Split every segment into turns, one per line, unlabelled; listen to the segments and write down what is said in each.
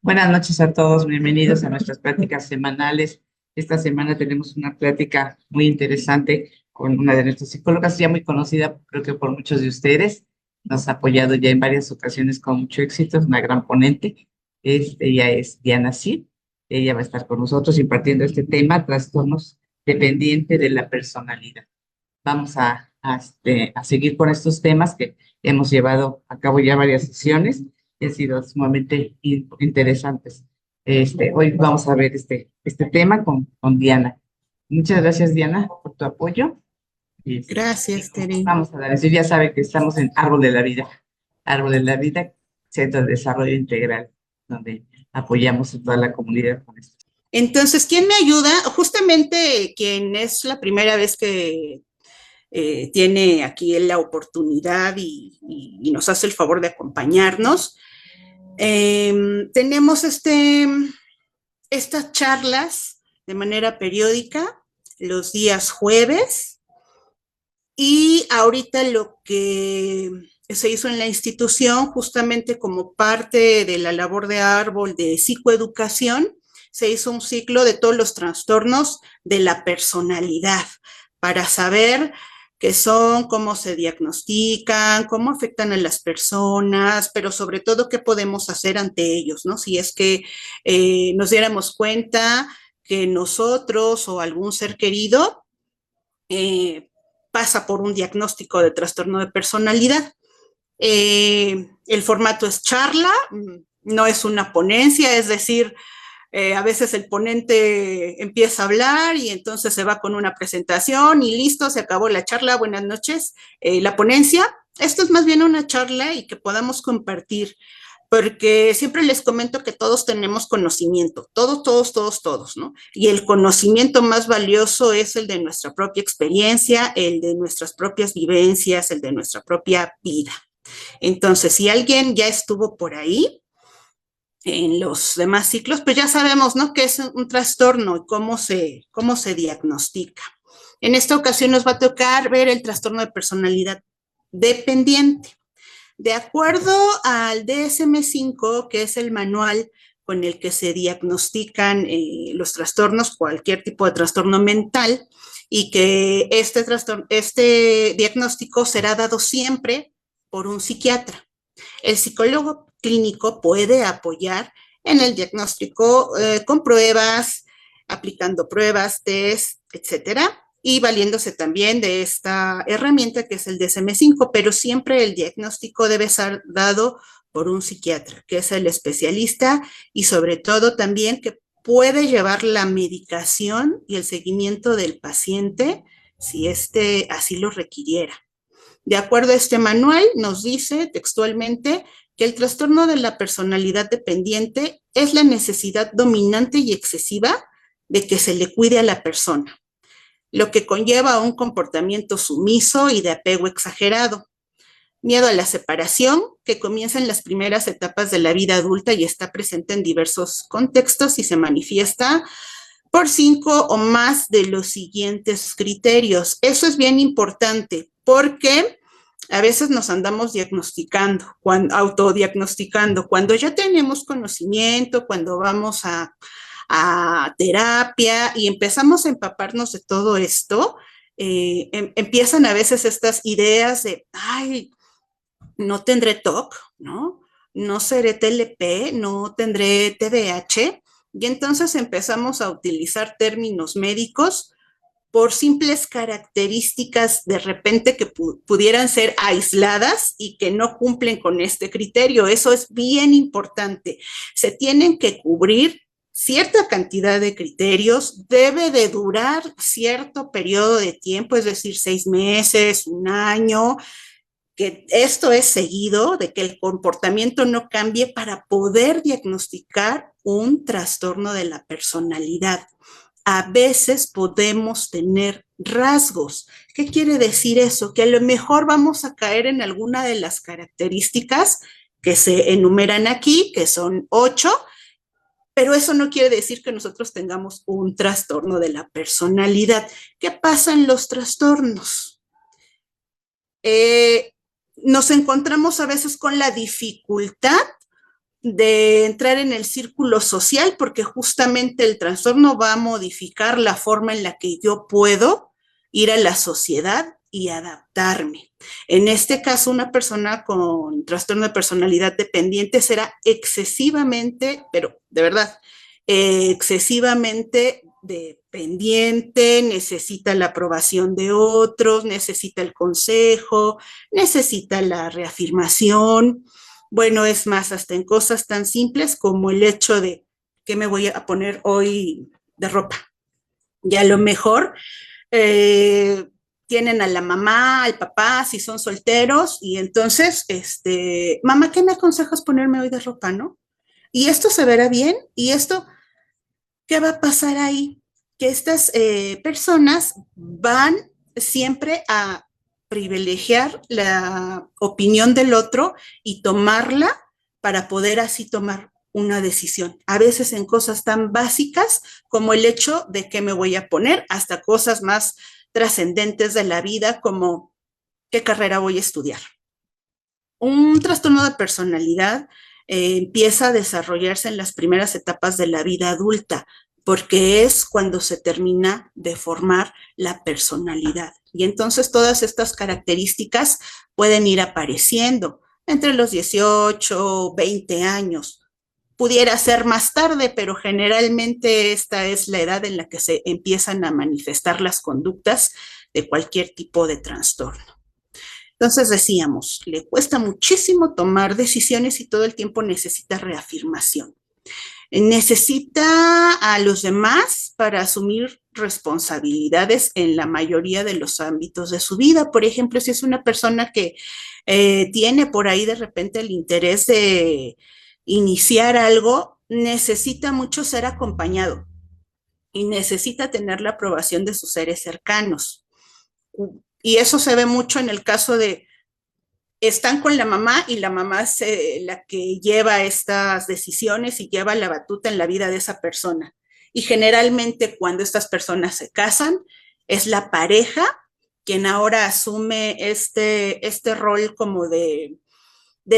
Buenas noches a todos, bienvenidos a nuestras pláticas semanales. Esta semana tenemos una plática muy interesante con una de nuestras psicólogas, ya muy conocida, creo que por muchos de ustedes. Nos ha apoyado ya en varias ocasiones con mucho éxito, es una gran ponente. Ella es Diana Cid. Ella va a estar con nosotros impartiendo este tema, trastornos dependiente de la personalidad. Vamos a seguir con estos temas que hemos llevado a cabo ya varias sesiones y han sido sumamente interesantes. Hoy vamos a ver este tema con Diana. Muchas gracias, Diana, por tu apoyo.
Gracias, Tere.
Vamos a dar eso. Ya sabe que estamos en Árbol de la Vida, Centro de Desarrollo Integral, donde apoyamos a toda la comunidad con esto.
Entonces, ¿quién me ayuda? Justamente quien es la primera vez que tiene aquí la oportunidad y nos hace el favor de acompañarnos. Tenemos estas charlas de manera periódica los días jueves y ahorita lo que se hizo en la institución, justamente como parte de la labor de árbol de psicoeducación, se hizo un ciclo de todos los trastornos de la personalidad para saber qué son, cómo se diagnostican, cómo afectan a las personas, pero sobre todo qué podemos hacer ante ellos, ¿no? Si es que nos diéramos cuenta que nosotros o algún ser querido pasa por un diagnóstico de trastorno de personalidad. El formato es charla, no es una ponencia, es decir, a veces el ponente empieza a hablar y entonces se va con una presentación y listo, se acabó la charla, buenas noches. La ponencia, esto es más bien una charla y que podamos compartir, porque siempre les comento que todos tenemos conocimiento, todos, ¿no? Y el conocimiento más valioso es el de nuestra propia experiencia, el de nuestras propias vivencias, el de nuestra propia vida. Entonces, si alguien ya estuvo por ahí, en los demás ciclos, pues ya sabemos, ¿no?, qué es un trastorno y cómo se diagnostica. En esta ocasión nos va a tocar ver el trastorno de personalidad dependiente. De acuerdo al DSM-5, que es el manual con el que se diagnostican los trastornos, cualquier tipo de trastorno mental, y que este diagnóstico será dado siempre por un psiquiatra. El psicólogo clínico puede apoyar en el diagnóstico con pruebas, aplicando pruebas, test, etcétera, y valiéndose también de esta herramienta que es el DSM-5, pero siempre el diagnóstico debe ser dado por un psiquiatra, que es el especialista y sobre todo también que puede llevar la medicación y el seguimiento del paciente si éste así lo requiriera. De acuerdo a este manual, nos dice textualmente que el trastorno de la personalidad dependiente es la necesidad dominante y excesiva de que se le cuide a la persona, lo que conlleva un comportamiento sumiso y de apego exagerado. Miedo a la separación, que comienza en las primeras etapas de la vida adulta y está presente en diversos contextos y se manifiesta por 5 o más de los siguientes criterios. Eso es bien importante porque a veces nos andamos diagnosticando, autodiagnosticando, cuando ya tenemos conocimiento, cuando vamos a terapia y empezamos a empaparnos de todo esto, empiezan a veces estas ideas de, ay, no tendré TOC, ¿no? No seré TLP, no tendré TDAH, y entonces empezamos a utilizar términos médicos por simples características de repente que pudieran ser aisladas y que no cumplen con este criterio. Eso es bien importante. Se tienen que cubrir cierta cantidad de criterios, debe de durar cierto periodo de tiempo, es decir, 6 meses, un año, que esto es seguido, de que el comportamiento no cambie para poder diagnosticar un trastorno de la personalidad. A veces podemos tener rasgos. ¿Qué quiere decir eso? Que a lo mejor vamos a caer en alguna de las características que se enumeran aquí, que son 8, pero eso no quiere decir que nosotros tengamos un trastorno de la personalidad. ¿Qué pasa en los trastornos? Nos encontramos a veces con la dificultad de entrar en el círculo social, porque justamente el trastorno va a modificar la forma en la que yo puedo ir a la sociedad y adaptarme. En este caso, una persona con trastorno de personalidad dependiente será excesivamente, pero de verdad, excesivamente dependiente, necesita la aprobación de otros, necesita el consejo, necesita la reafirmación. Bueno, es más, hasta en cosas tan simples como el hecho de qué me voy a poner hoy de ropa. Y a lo mejor tienen a la mamá, al papá, si son solteros, y entonces, mamá, ¿qué me aconsejas ponerme hoy de ropa, no? Y esto se verá bien, y esto, ¿qué va a pasar ahí? Que estas personas van siempre a privilegiar la opinión del otro y tomarla para poder así tomar una decisión. A veces en cosas tan básicas como el hecho de qué me voy a poner, hasta cosas más trascendentes de la vida como qué carrera voy a estudiar. Un trastorno de personalidad empieza a desarrollarse en las primeras etapas de la vida adulta, porque es cuando se termina de formar la personalidad. Y entonces todas estas características pueden ir apareciendo entre los 18, 20 años. Pudiera ser más tarde, pero generalmente esta es la edad en la que se empiezan a manifestar las conductas de cualquier tipo de trastorno. Entonces decíamos, le cuesta muchísimo tomar decisiones y todo el tiempo necesita reafirmación. Necesita a los demás para asumir responsabilidades en la mayoría de los ámbitos de su vida. Por ejemplo, si es una persona que tiene por ahí de repente el interés de iniciar algo, necesita mucho ser acompañado y necesita tener la aprobación de sus seres cercanos. Y eso se ve mucho en el caso de están con la mamá y la mamá es la que lleva estas decisiones y lleva la batuta en la vida de esa persona. Y generalmente cuando estas personas se casan, es la pareja quien ahora asume este rol como de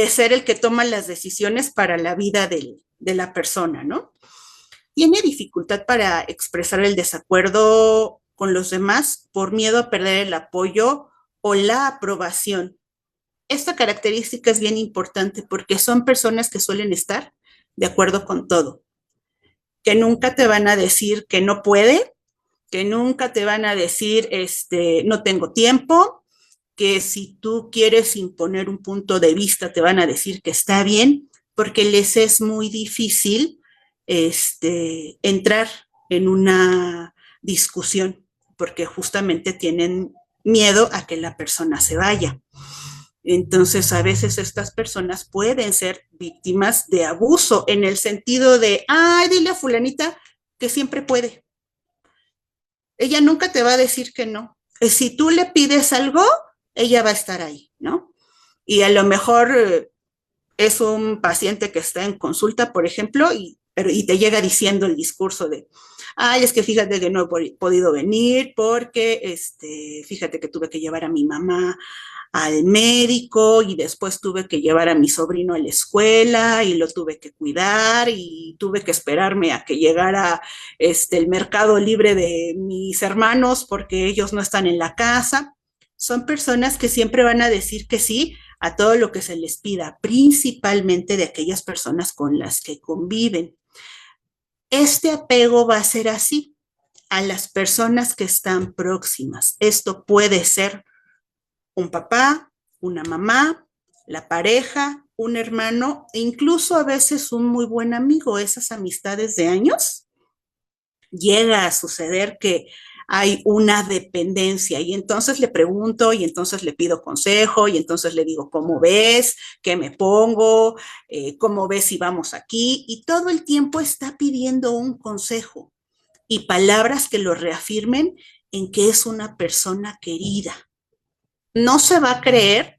ser el que toma las decisiones para la vida de la persona, ¿no? Tiene dificultad para expresar el desacuerdo con los demás por miedo a perder el apoyo o la aprobación. Esta característica es bien importante porque son personas que suelen estar de acuerdo con todo, que nunca te van a decir que no puede, que nunca te van a decir no tengo tiempo, que si tú quieres imponer un punto de vista te van a decir que está bien, porque les es muy difícil entrar en una discusión, porque justamente tienen miedo a que la persona se vaya. Entonces, a veces estas personas pueden ser víctimas de abuso en el sentido de, ay, dile a fulanita que siempre puede. Ella nunca te va a decir que no. Si tú le pides algo, ella va a estar ahí, ¿no? Y a lo mejor es un paciente que está en consulta, por ejemplo, y te llega diciendo el discurso de, ay, es que fíjate que no he podido venir porque, fíjate que tuve que llevar a mi mamá al médico y después tuve que llevar a mi sobrino a la escuela y lo tuve que cuidar y tuve que esperarme a que llegara el mercado libre de mis hermanos porque ellos no están en la casa. Son personas que siempre van a decir que sí a todo lo que se les pida, principalmente de aquellas personas con las que conviven. Este apego va a ser así a las personas que están próximas. Esto puede ser un papá, una mamá, la pareja, un hermano e incluso a veces un muy buen amigo. Esas amistades de años, llega a suceder que hay una dependencia y entonces le pregunto y entonces le pido consejo y entonces le digo, ¿cómo ves? ¿Qué me pongo? ¿Cómo ves si vamos aquí? Y todo el tiempo está pidiendo un consejo y palabras que lo reafirmen en que es una persona querida. No se va a creer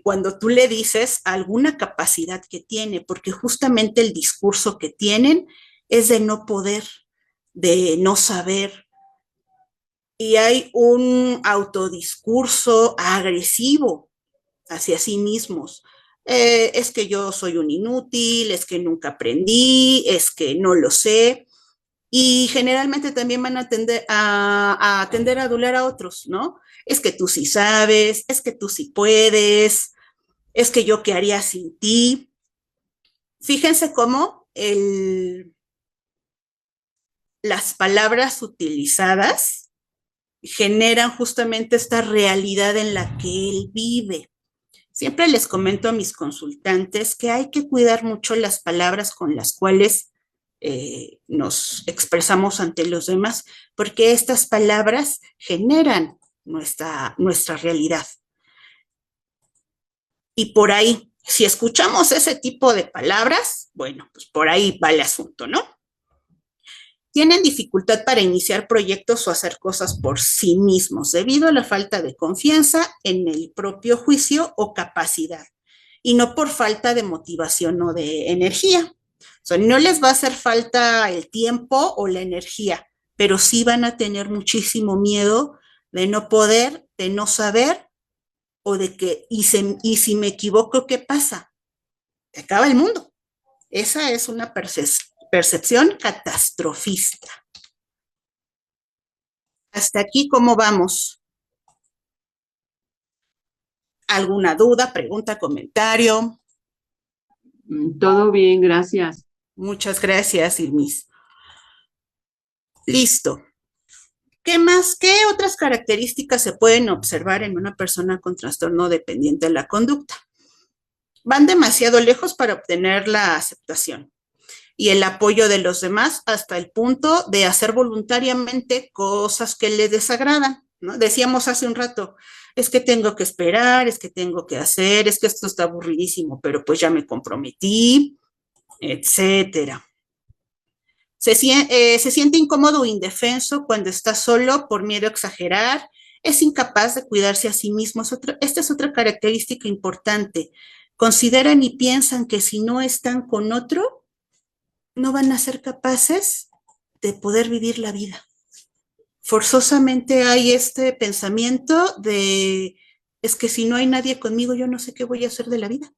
cuando tú le dices alguna capacidad que tiene, porque justamente el discurso que tienen es de no poder, de no saber. Y hay un autodiscurso agresivo hacia sí mismos. Es que yo soy un inútil, es que nunca aprendí, es que no lo sé. Y generalmente también van a tender a adular a otros, ¿no? Es que tú sí sabes, es que tú sí puedes, es que yo qué haría sin ti. Fíjense cómo las palabras utilizadas generan justamente esta realidad en la que él vive. Siempre les comento a mis consultantes que hay que cuidar mucho las palabras con las cuales nos expresamos ante los demás, porque estas palabras generan nuestra realidad. Y por ahí, si escuchamos ese tipo de palabras, bueno, pues por ahí va el asunto, ¿no? Tienen dificultad para iniciar proyectos o hacer cosas por sí mismos debido a la falta de confianza en el propio juicio o capacidad y no por falta de motivación o de energía. O sea, no les va a hacer falta el tiempo o la energía, pero sí van a tener muchísimo miedo de no poder, de no saber o de que, y si me equivoco, ¿qué pasa? Se acaba el mundo. Esa es una percepción catastrofista. Hasta aquí, ¿cómo vamos? ¿Alguna duda, pregunta, comentario?
Todo bien, gracias.
Muchas gracias, Irmis. Listo. ¿Qué más? ¿Qué otras características se pueden observar en una persona con trastorno dependiente de la conducta? Van demasiado lejos para obtener la aceptación y el apoyo de los demás hasta el punto de hacer voluntariamente cosas que les desagradan, ¿no? Decíamos hace un rato, es que tengo que esperar, es que tengo que hacer, es que esto está aburridísimo, pero pues ya me comprometí, etcétera. Se siente incómodo o indefenso cuando está solo por miedo a exagerar, es incapaz de cuidarse a sí mismo. Esta es otra característica importante. Consideran y piensan que si no están con otro, no van a ser capaces de poder vivir la vida. Forzosamente hay este pensamiento de, es que si no hay nadie conmigo, yo no sé qué voy a hacer de la vida.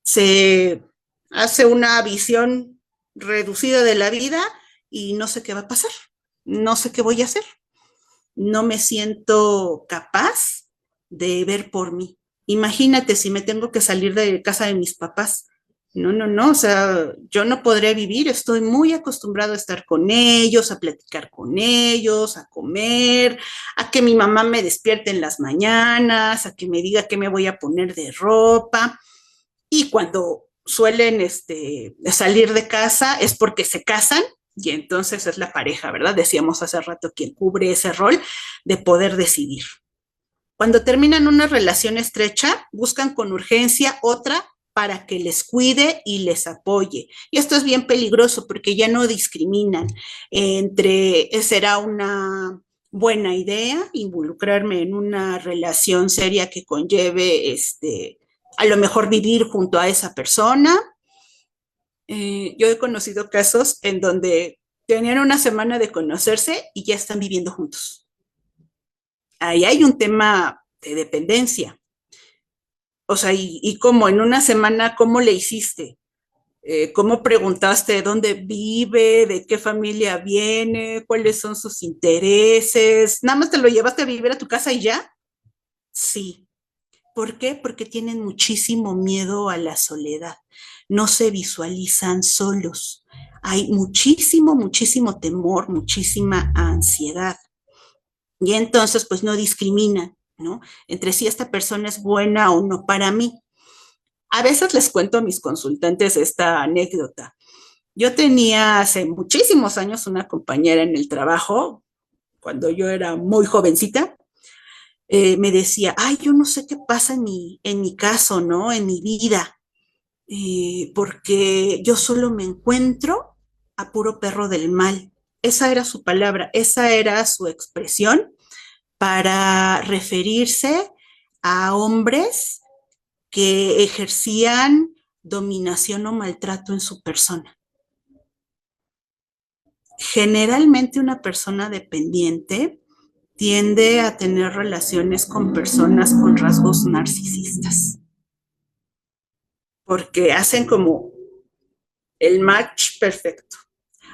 Se hace una visión reducida de la vida y no sé qué va a pasar, no sé qué voy a hacer, no me siento capaz de ver por mí. Imagínate si me tengo que salir de casa de mis papás. No, o sea, yo no podré vivir, estoy muy acostumbrado a estar con ellos, a platicar con ellos, a comer, a que mi mamá me despierte en las mañanas, a que me diga qué me voy a poner de ropa. Y cuando suelen salir de casa es porque se casan y entonces es la pareja, ¿verdad? Decíamos hace rato quien cubre ese rol de poder decidir. Cuando terminan una relación estrecha, buscan con urgencia otra para que les cuide y les apoye. Y esto es bien peligroso porque ya no discriminan entre, será una buena idea involucrarme en una relación seria que conlleve a lo mejor vivir junto a esa persona. Yo he conocido casos en donde tenían una semana de conocerse y ya están viviendo juntos. Ahí hay un tema de dependencia. O sea, y cómo en una semana, ¿cómo le hiciste? ¿Cómo preguntaste dónde vive, de qué familia viene, cuáles son sus intereses? ¿Nada más te lo llevaste a vivir a tu casa y ya? Sí. ¿Por qué? Porque tienen muchísimo miedo a la soledad. No se visualizan solos. Hay muchísimo temor, muchísima ansiedad. Y entonces, pues no discriminan, ¿no? Entre si esta persona es buena o no para mí. A veces les cuento a mis consultantes esta anécdota. Yo tenía hace muchísimos años una compañera en el trabajo, cuando yo era muy jovencita, me decía, ay, yo no sé qué pasa en mi caso, ¿no? En mi vida, porque yo solo me encuentro a puro perro del mal. Esa era su palabra, esa era su expresión para referirse a hombres que ejercían dominación o maltrato en su persona. Generalmente una persona dependiente tiende a tener relaciones con personas con rasgos narcisistas. porque hacen como el match perfecto.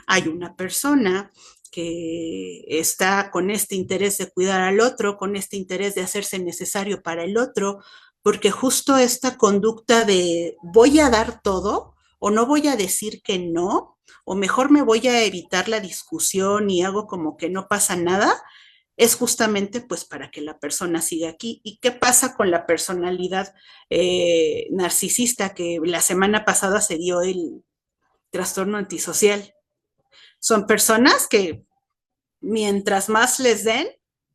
Hay una persona que está con este interés de cuidar al otro, con este interés de hacerse necesario para el otro, porque justo esta conducta de voy a dar todo o no voy a decir que no, o mejor me voy a evitar la discusión y hago como que no pasa nada, es justamente pues para que la persona siga aquí. ¿Y qué pasa con la personalidad narcisista que la semana pasada se dio el trastorno antisocial? Son personas que mientras más les den,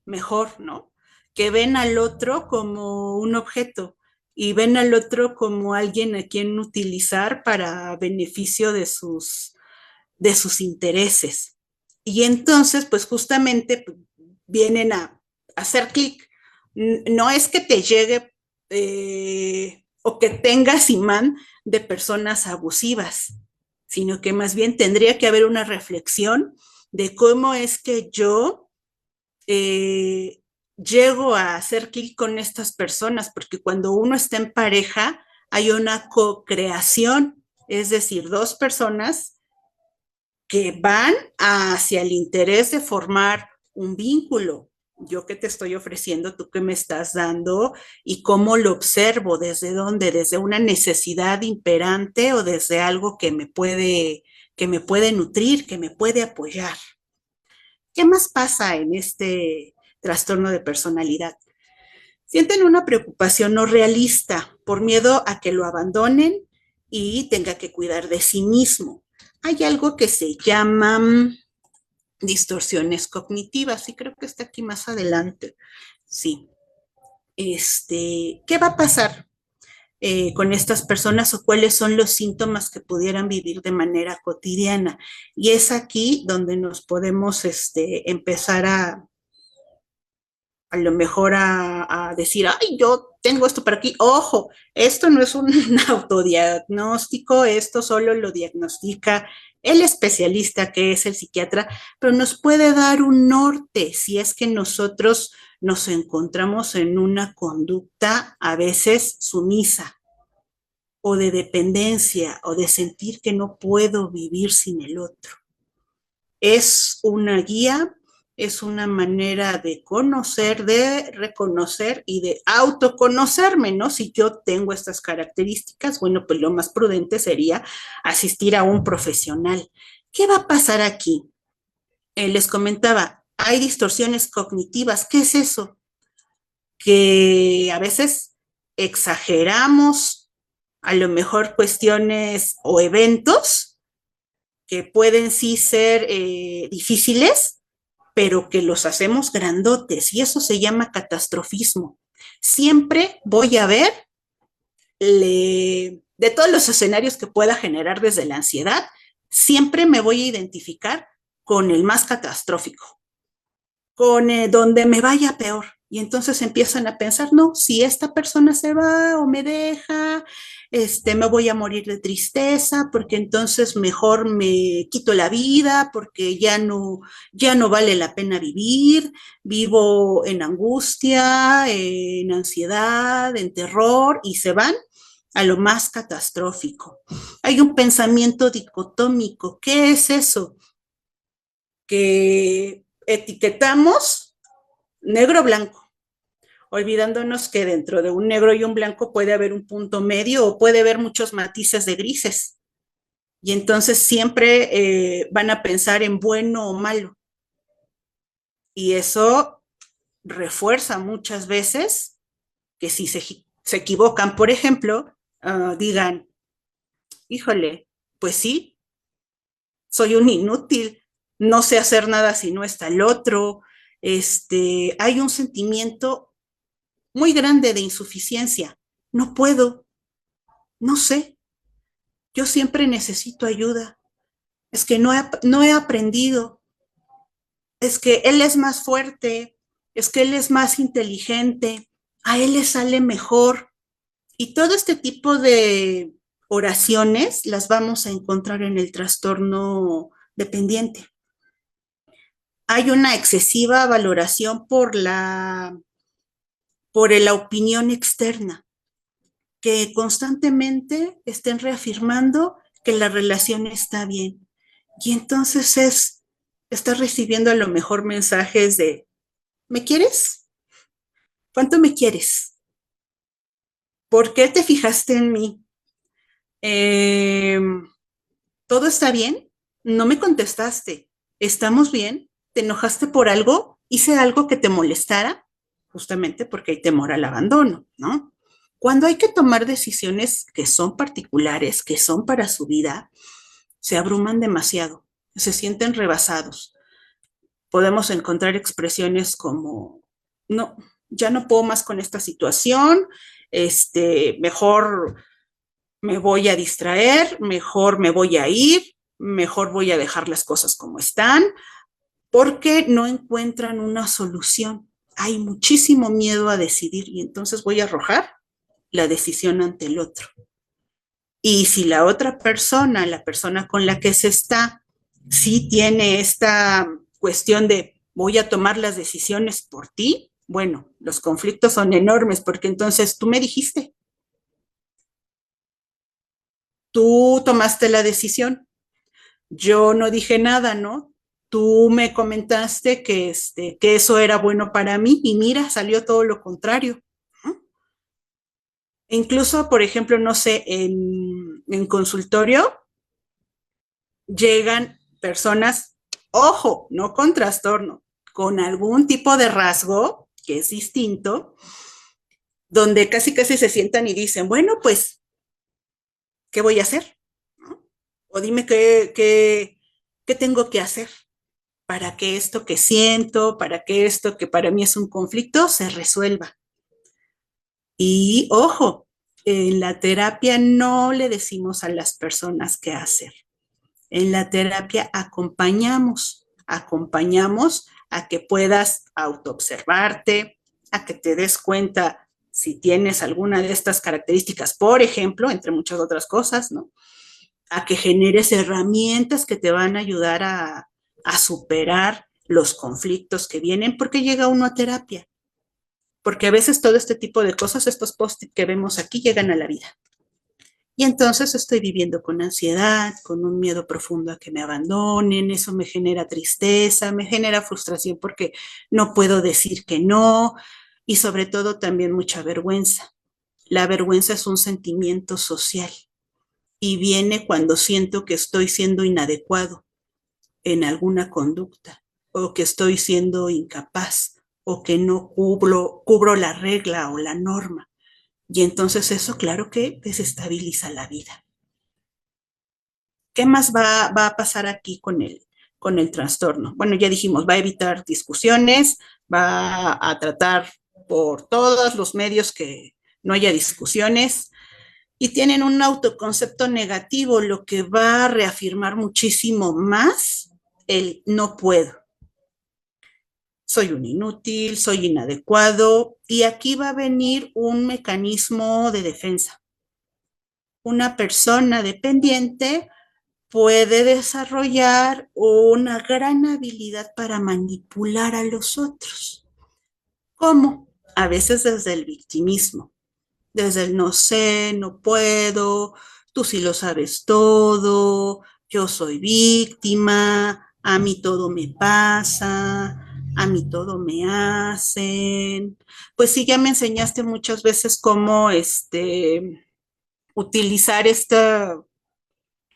mejor, ¿no? Que ven al otro como un objeto y ven al otro como alguien a quien utilizar para beneficio de sus intereses. Y entonces, pues justamente vienen a hacer clic. No es que te llegue o que tengas imán de personas abusivas, sino que más bien tendría que haber una reflexión de cómo es que yo llego a hacer clic con estas personas, porque cuando uno está en pareja hay una co-creación, es decir, dos personas que van hacia el interés de formar un vínculo. Yo que te estoy ofreciendo, tú que me estás dando y cómo lo observo, desde dónde, desde una necesidad imperante o desde algo que me puede nutrir, que me puede apoyar. ¿Qué más pasa en este trastorno de personalidad? Sienten una preocupación no realista por miedo a que lo abandonen y tenga que cuidar de sí mismo. Hay algo que se llama distorsiones cognitivas y creo que está aquí más adelante. Sí. ¿Qué va a pasar con estas personas o cuáles son los síntomas que pudieran vivir de manera cotidiana? Y es aquí donde nos podemos empezar a lo mejor a decir, ay, yo tengo esto por aquí. Ojo, esto no es un autodiagnóstico, esto solo lo diagnostica el especialista que es el psiquiatra, pero nos puede dar un norte si es que nosotros nos encontramos en una conducta a veces sumisa o de dependencia o de sentir que no puedo vivir sin el otro. Es una guía, es una manera de conocer, de reconocer y de autoconocerme, ¿no? Si yo tengo estas características, bueno, pues lo más prudente sería asistir a un profesional. ¿Qué va a pasar aquí? Les comentaba, hay distorsiones cognitivas. ¿Qué es eso? Que a veces exageramos a lo mejor cuestiones o eventos que pueden sí ser difíciles, pero que los hacemos grandotes y eso se llama catastrofismo. Siempre voy a ver de todos los escenarios que pueda generar desde la ansiedad, siempre me voy a identificar con el más catastrófico, con donde me vaya peor. Y entonces empiezan a pensar, no, si esta persona se va o me deja, me voy a morir de tristeza, porque entonces mejor me quito la vida, porque ya no vale la pena vivir, vivo en angustia, en ansiedad, en terror, y se van a lo más catastrófico. Hay un pensamiento dicotómico. ¿Qué es eso? Que etiquetamos negro-blanco, olvidándonos que dentro de un negro y un blanco puede haber un punto medio o puede haber muchos matices de grises. Y entonces siempre van a pensar en bueno o malo. Y eso refuerza muchas veces que si se equivocan, por ejemplo, digan, híjole, pues sí, soy un inútil, no sé hacer nada si no está el otro. Hay un sentimiento muy grande de insuficiencia. No puedo, no sé, yo siempre necesito ayuda. Es que no he aprendido, es que él es más fuerte, es que él es más inteligente, a él le sale mejor. Y todo este tipo de oraciones las vamos a encontrar en el trastorno dependiente. Hay una excesiva valoración por la opinión externa. que constantemente estén reafirmando que la relación está bien. Y entonces estás recibiendo a lo mejor mensajes de, ¿me quieres? ¿Cuánto me quieres? ¿Por qué te fijaste en mí? Eh, ¿Todo está bien? No me contestaste. ¿Estamos bien? ¿Te enojaste por algo? ¿Hice algo que te molestara? Justamente porque hay temor al abandono, ¿no? Cuando hay que tomar decisiones que son particulares, que son para su vida, se abruman demasiado, se sienten rebasados. Podemos encontrar expresiones como, no, ya no puedo más con esta situación, mejor me voy a distraer, mejor me voy a ir, mejor voy a dejar las cosas como están, porque no encuentran una solución. Hay muchísimo miedo a decidir y entonces voy a arrojar la decisión ante el otro. Y si la otra persona, la persona con la que se está, sí tiene esta cuestión de voy a tomar las decisiones por ti, bueno, los conflictos son enormes porque entonces tú me dijiste, tú tomaste la decisión, yo no dije nada, ¿no? Tú me comentaste que eso era bueno para mí y mira, salió todo lo contrario. ¿No? Incluso, por ejemplo, no sé, en consultorio llegan personas, ojo, no con trastorno, con algún tipo de rasgo que es distinto, donde casi casi se sientan y dicen, bueno, pues, ¿qué voy a hacer? ¿No? O dime qué tengo que hacer para que esto que siento, para que esto que para mí es un conflicto se resuelva. Y ojo, en la terapia no le decimos a las personas qué hacer. En la terapia acompañamos a que puedas autoobservarte, a que te des cuenta si tienes alguna de estas características, por ejemplo, entre muchas otras cosas, ¿no? A que generes herramientas que te van a ayudar a superar los conflictos que vienen, porque llega uno a terapia. Porque a veces todo este tipo de cosas, estos post-it que vemos aquí, llegan a la vida. Y entonces estoy viviendo con ansiedad, con un miedo profundo a que me abandonen, eso me genera tristeza, me genera frustración porque no puedo decir que no y sobre todo también mucha vergüenza. La vergüenza es un sentimiento social y viene cuando siento que estoy siendo inadecuado en alguna conducta o que estoy siendo incapaz o que no cubro la regla o la norma. Y entonces eso, claro que desestabiliza la vida. ¿Qué más va a pasar aquí con el trastorno? Bueno, ya dijimos, va a evitar discusiones, va a tratar por todos los medios que no haya discusiones y tienen un autoconcepto negativo, lo que va a reafirmar muchísimo más el no puedo. Soy un inútil, soy inadecuado y aquí va a venir un mecanismo de defensa. Una persona dependiente puede desarrollar una gran habilidad para manipular a los otros. ¿Cómo? A veces desde el victimismo, desde el no sé, no puedo, tú sí lo sabes todo, yo soy víctima, a mí todo me pasa, a mí todo me hacen. Pues sí, ya me enseñaste muchas veces cómo utilizar esta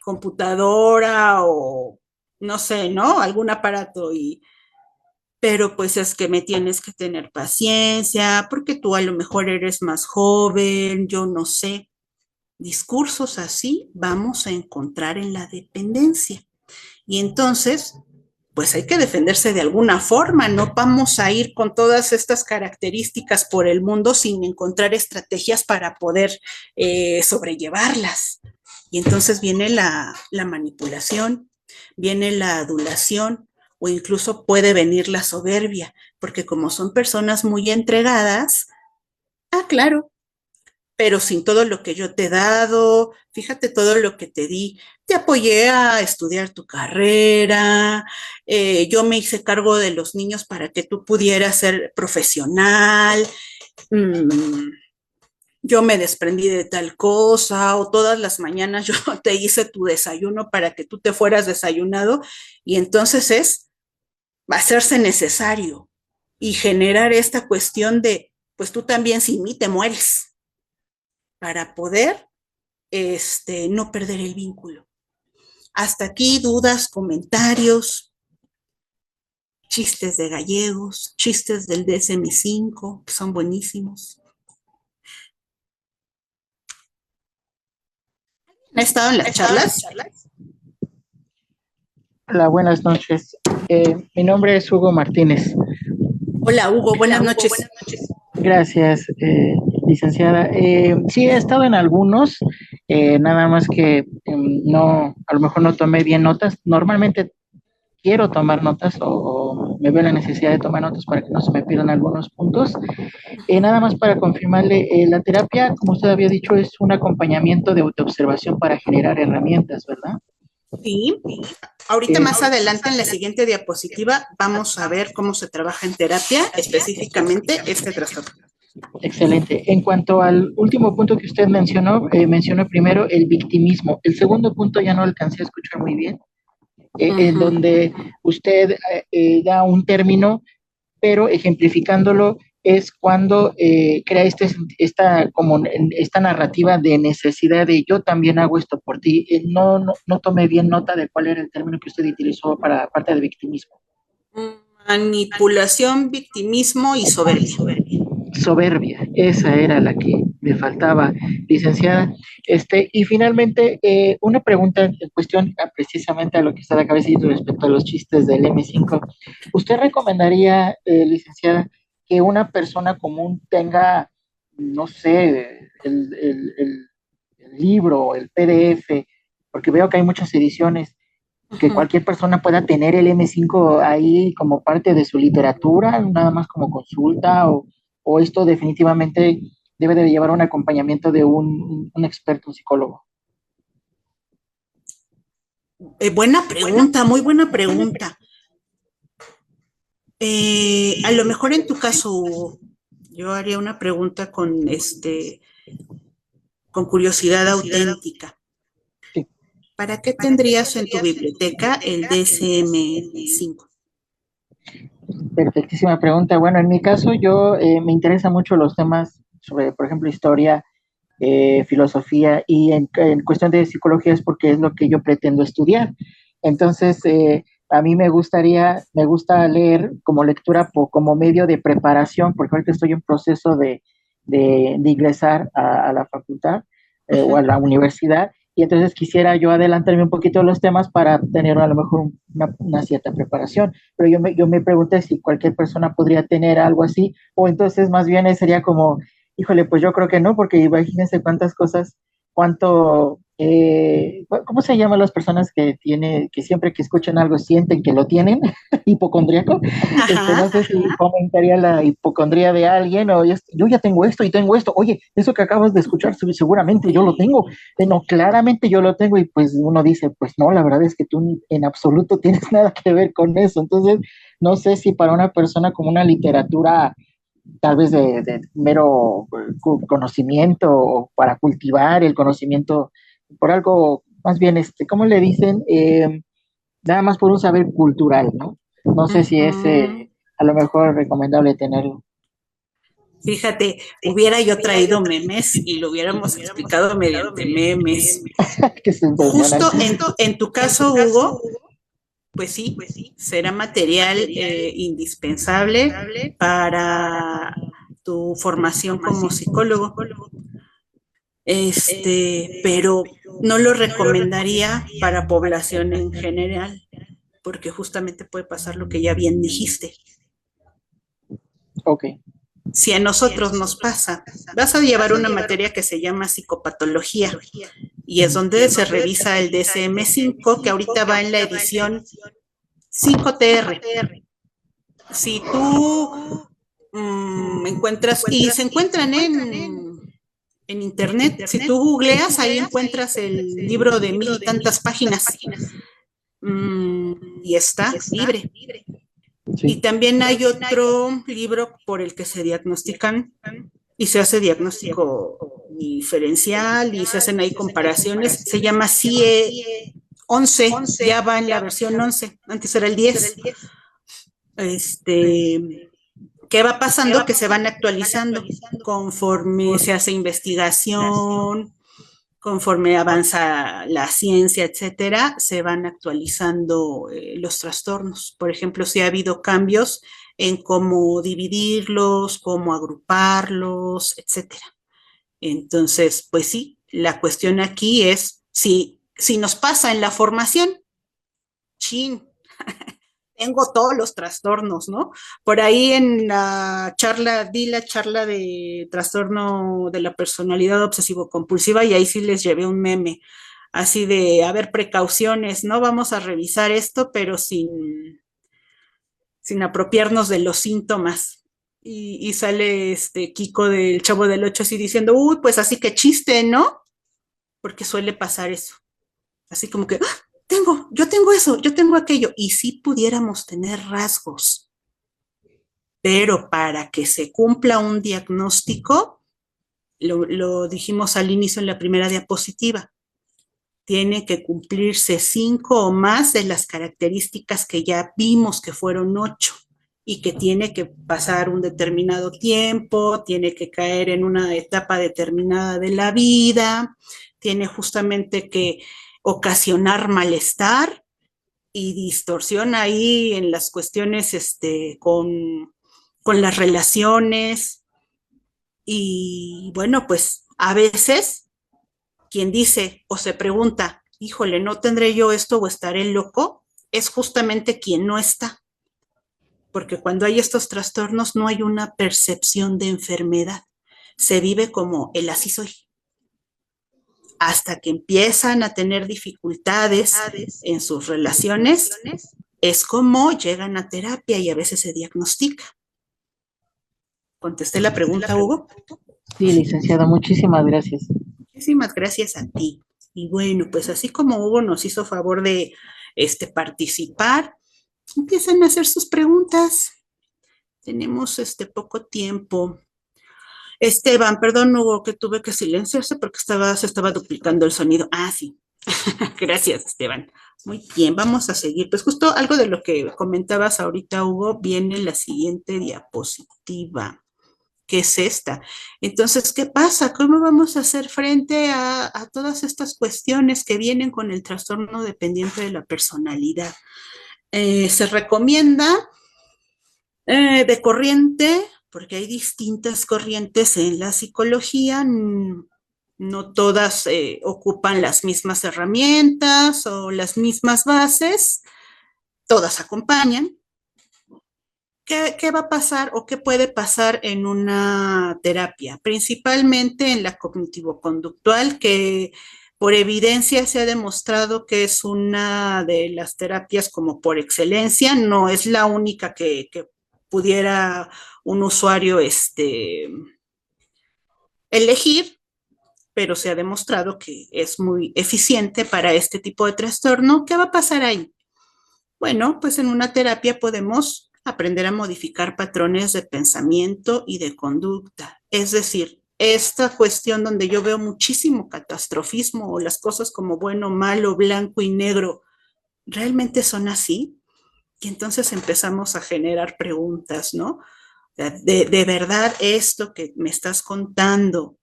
computadora o no sé, ¿no? Algún aparato pero pues es que me tienes que tener paciencia porque tú a lo mejor eres más joven, yo no sé. Discursos así vamos a encontrar en la dependencia. Y entonces, pues hay que defenderse de alguna forma, no vamos a ir con todas estas características por el mundo sin encontrar estrategias para poder sobrellevarlas. Y entonces viene la manipulación, viene la adulación o incluso puede venir la soberbia, porque como son personas muy entregadas, claro, pero sin todo lo que yo te he dado, fíjate todo lo que te di, te apoyé a estudiar tu carrera, yo me hice cargo de los niños para que tú pudieras ser profesional, yo me desprendí de tal cosa, o todas las mañanas yo te hice tu desayuno para que tú te fueras desayunado, y entonces es hacerse necesario y generar esta cuestión de, pues tú también sin mí te mueres, para poder no perder el vínculo. Hasta aquí dudas, comentarios, chistes de gallegos, chistes del DSM-5, que son buenísimos. ¿Ha estado en las charlas?
Hola, buenas noches. Mi nombre es Hugo Martínez.
Hola, Hugo, buenas noches.
Gracias, licenciada. Sí, he estado en algunos, nada más que no, a lo mejor no tomé bien notas. Normalmente quiero tomar notas o me veo la necesidad de tomar notas para que no se me pierdan algunos puntos. Nada más para confirmarle, la terapia, como usted había dicho, es un acompañamiento de autoobservación para generar herramientas, ¿verdad?
Sí, ahorita más adelante en la siguiente diapositiva vamos a ver cómo se trabaja en terapia específicamente este trastorno.
Excelente. En cuanto al último punto que usted mencionó, mencionó primero el victimismo. El segundo punto ya no alcancé a escuchar muy bien, en donde usted da un término, pero ejemplificándolo es cuando crea esta narrativa de necesidad de yo también hago esto por ti. No tomé bien nota de cuál era el término que usted utilizó para parte de victimismo.
Manipulación, victimismo y soberbia.
Soberbia, esa era la que me faltaba, licenciada. Y finalmente, una pregunta en cuestión precisamente a lo que usted acaba de decir respecto a los chistes del M5. ¿Usted recomendaría, licenciada, que una persona común tenga, no sé, el libro, el PDF, porque veo que hay muchas ediciones, que cualquier persona pueda tener el M5 ahí como parte de su literatura, nada más como consulta, o esto definitivamente debe de llevar un acompañamiento de un experto, un psicólogo?
Buena pregunta, muy buena pregunta. A lo mejor en tu caso, yo haría una pregunta con curiosidad auténtica.
Sí.
¿Para qué tendrías en tu biblioteca el DSM-5?
Perfectísima pregunta. Bueno, en mi caso yo me interesan mucho los temas sobre, por ejemplo, historia, filosofía, y en cuestión de psicología es porque es lo que yo pretendo estudiar. Entonces, a mí me gusta leer como lectura como medio de preparación, porque ahorita estoy en proceso de ingresar a la facultad o a la universidad, y entonces quisiera yo adelantarme un poquito de los temas para tener a lo mejor una cierta preparación. Pero yo me pregunté si cualquier persona podría tener algo así, o entonces más bien sería como, híjole, pues yo creo que no, porque imagínense cuántas cosas, ¿cómo se llaman las personas que siempre que escuchan algo sienten que lo tienen? Hipocondríaco. No sé si comentaría la hipocondría de alguien, o yo ya tengo esto y tengo esto. Oye, eso que acabas de escuchar, seguramente yo lo tengo. No, claramente yo lo tengo, y pues uno dice, pues no, la verdad es que tú en absoluto tienes nada que ver con eso. Entonces, no sé si para una persona como una literatura tal vez de mero conocimiento, o para cultivar el conocimiento por algo, más bien, ¿cómo le dicen? Nada más por un saber cultural, ¿no? No sé si es a lo mejor recomendable tenerlo.
Fíjate, hubiera yo traído memes y lo hubiéramos explicado mediante memes. Justo en tu caso, Hugo, pues sí, será material indispensable para tu formación como psicólogo. Pero no lo recomendaría para población en general, porque justamente puede pasar lo que ya bien dijiste.
Ok.
Si a nosotros nos pasa, vas a llevar una materia que se llama psicopatología, y es donde se revisa el DSM-5, que ahorita va en la edición 5TR. Si tú encuentras, y se encuentran en internet, si tú googleas, ahí encuentras el libro de 1000 y tantas páginas, y está libre. Sí. Y también hay otro libro por el que se diagnostican y se hace diagnóstico diferencial y se hacen ahí comparaciones. Se llama CIE 11, ya va en la versión 11, antes era el 10. ¿Qué va pasando? Que se van actualizando conforme se hace investigación, conforme avanza la ciencia, etcétera, se van actualizando los trastornos. Por ejemplo, si ha habido cambios en cómo dividirlos, cómo agruparlos, etcétera. Entonces, pues sí, la cuestión aquí es si nos pasa en la formación, chin, tengo todos los trastornos, ¿no? Por ahí en la charla, di la charla de trastorno de la personalidad obsesivo-compulsiva y ahí sí les llevé un meme, así de, a ver, precauciones, ¿no? Vamos a revisar esto, pero sin apropiarnos de los síntomas. Y sale Kiko del Chavo del Ocho así diciendo, uy, pues así que chiste, ¿no? Porque suele pasar eso. Así como que, yo tengo eso, yo tengo aquello. Y sí pudiéramos tener rasgos. Pero para que se cumpla un diagnóstico, lo dijimos al inicio en la primera diapositiva, tiene que cumplirse 5 o más de las características que ya vimos que fueron 8 y que tiene que pasar un determinado tiempo, tiene que caer en una etapa determinada de la vida, tiene justamente que ocasionar malestar y distorsión ahí en las cuestiones con las relaciones. Y bueno, pues a veces quien dice o se pregunta, híjole, ¿no tendré yo esto o estaré loco? Es justamente quien no está. Porque cuando hay estos trastornos no hay una percepción de enfermedad. Se vive como el así soy. Hasta que empiezan a tener dificultades en sus relaciones, es como llegan a terapia y a veces se diagnostica. ¿Contesté la pregunta, Hugo?
Sí, licenciada, muchísimas gracias.
Muchísimas gracias a ti. Y bueno, pues así como Hugo nos hizo favor de participar, empiezan a hacer sus preguntas. Tenemos poco tiempo. Esteban, perdón, Hugo, que tuve que silenciarse porque se estaba duplicando el sonido. Ah, sí. Gracias, Esteban. Muy bien, vamos a seguir. Pues justo algo de lo que comentabas ahorita, Hugo, viene en la siguiente diapositiva, que es esta. Entonces, ¿qué pasa? ¿Cómo vamos a hacer frente a todas estas cuestiones que vienen con el trastorno dependiente de la personalidad? Se recomienda de corriente, porque hay distintas corrientes en la psicología, no todas ocupan las mismas herramientas o las mismas bases, todas acompañan. ¿Qué va a pasar o qué puede pasar en una terapia? Principalmente en la cognitivo-conductual, que por evidencia se ha demostrado que es una de las terapias como por excelencia, no es la única que pudiera un usuario elegir, pero se ha demostrado que es muy eficiente para este tipo de trastorno. ¿Qué va a pasar ahí? Bueno, pues en una terapia podemos aprender a modificar patrones de pensamiento y de conducta. Es decir, esta cuestión donde yo veo muchísimo catastrofismo o las cosas como bueno, malo, blanco y negro, ¿realmente son así? Y entonces empezamos a generar preguntas, ¿no? De verdad esto que me estás contando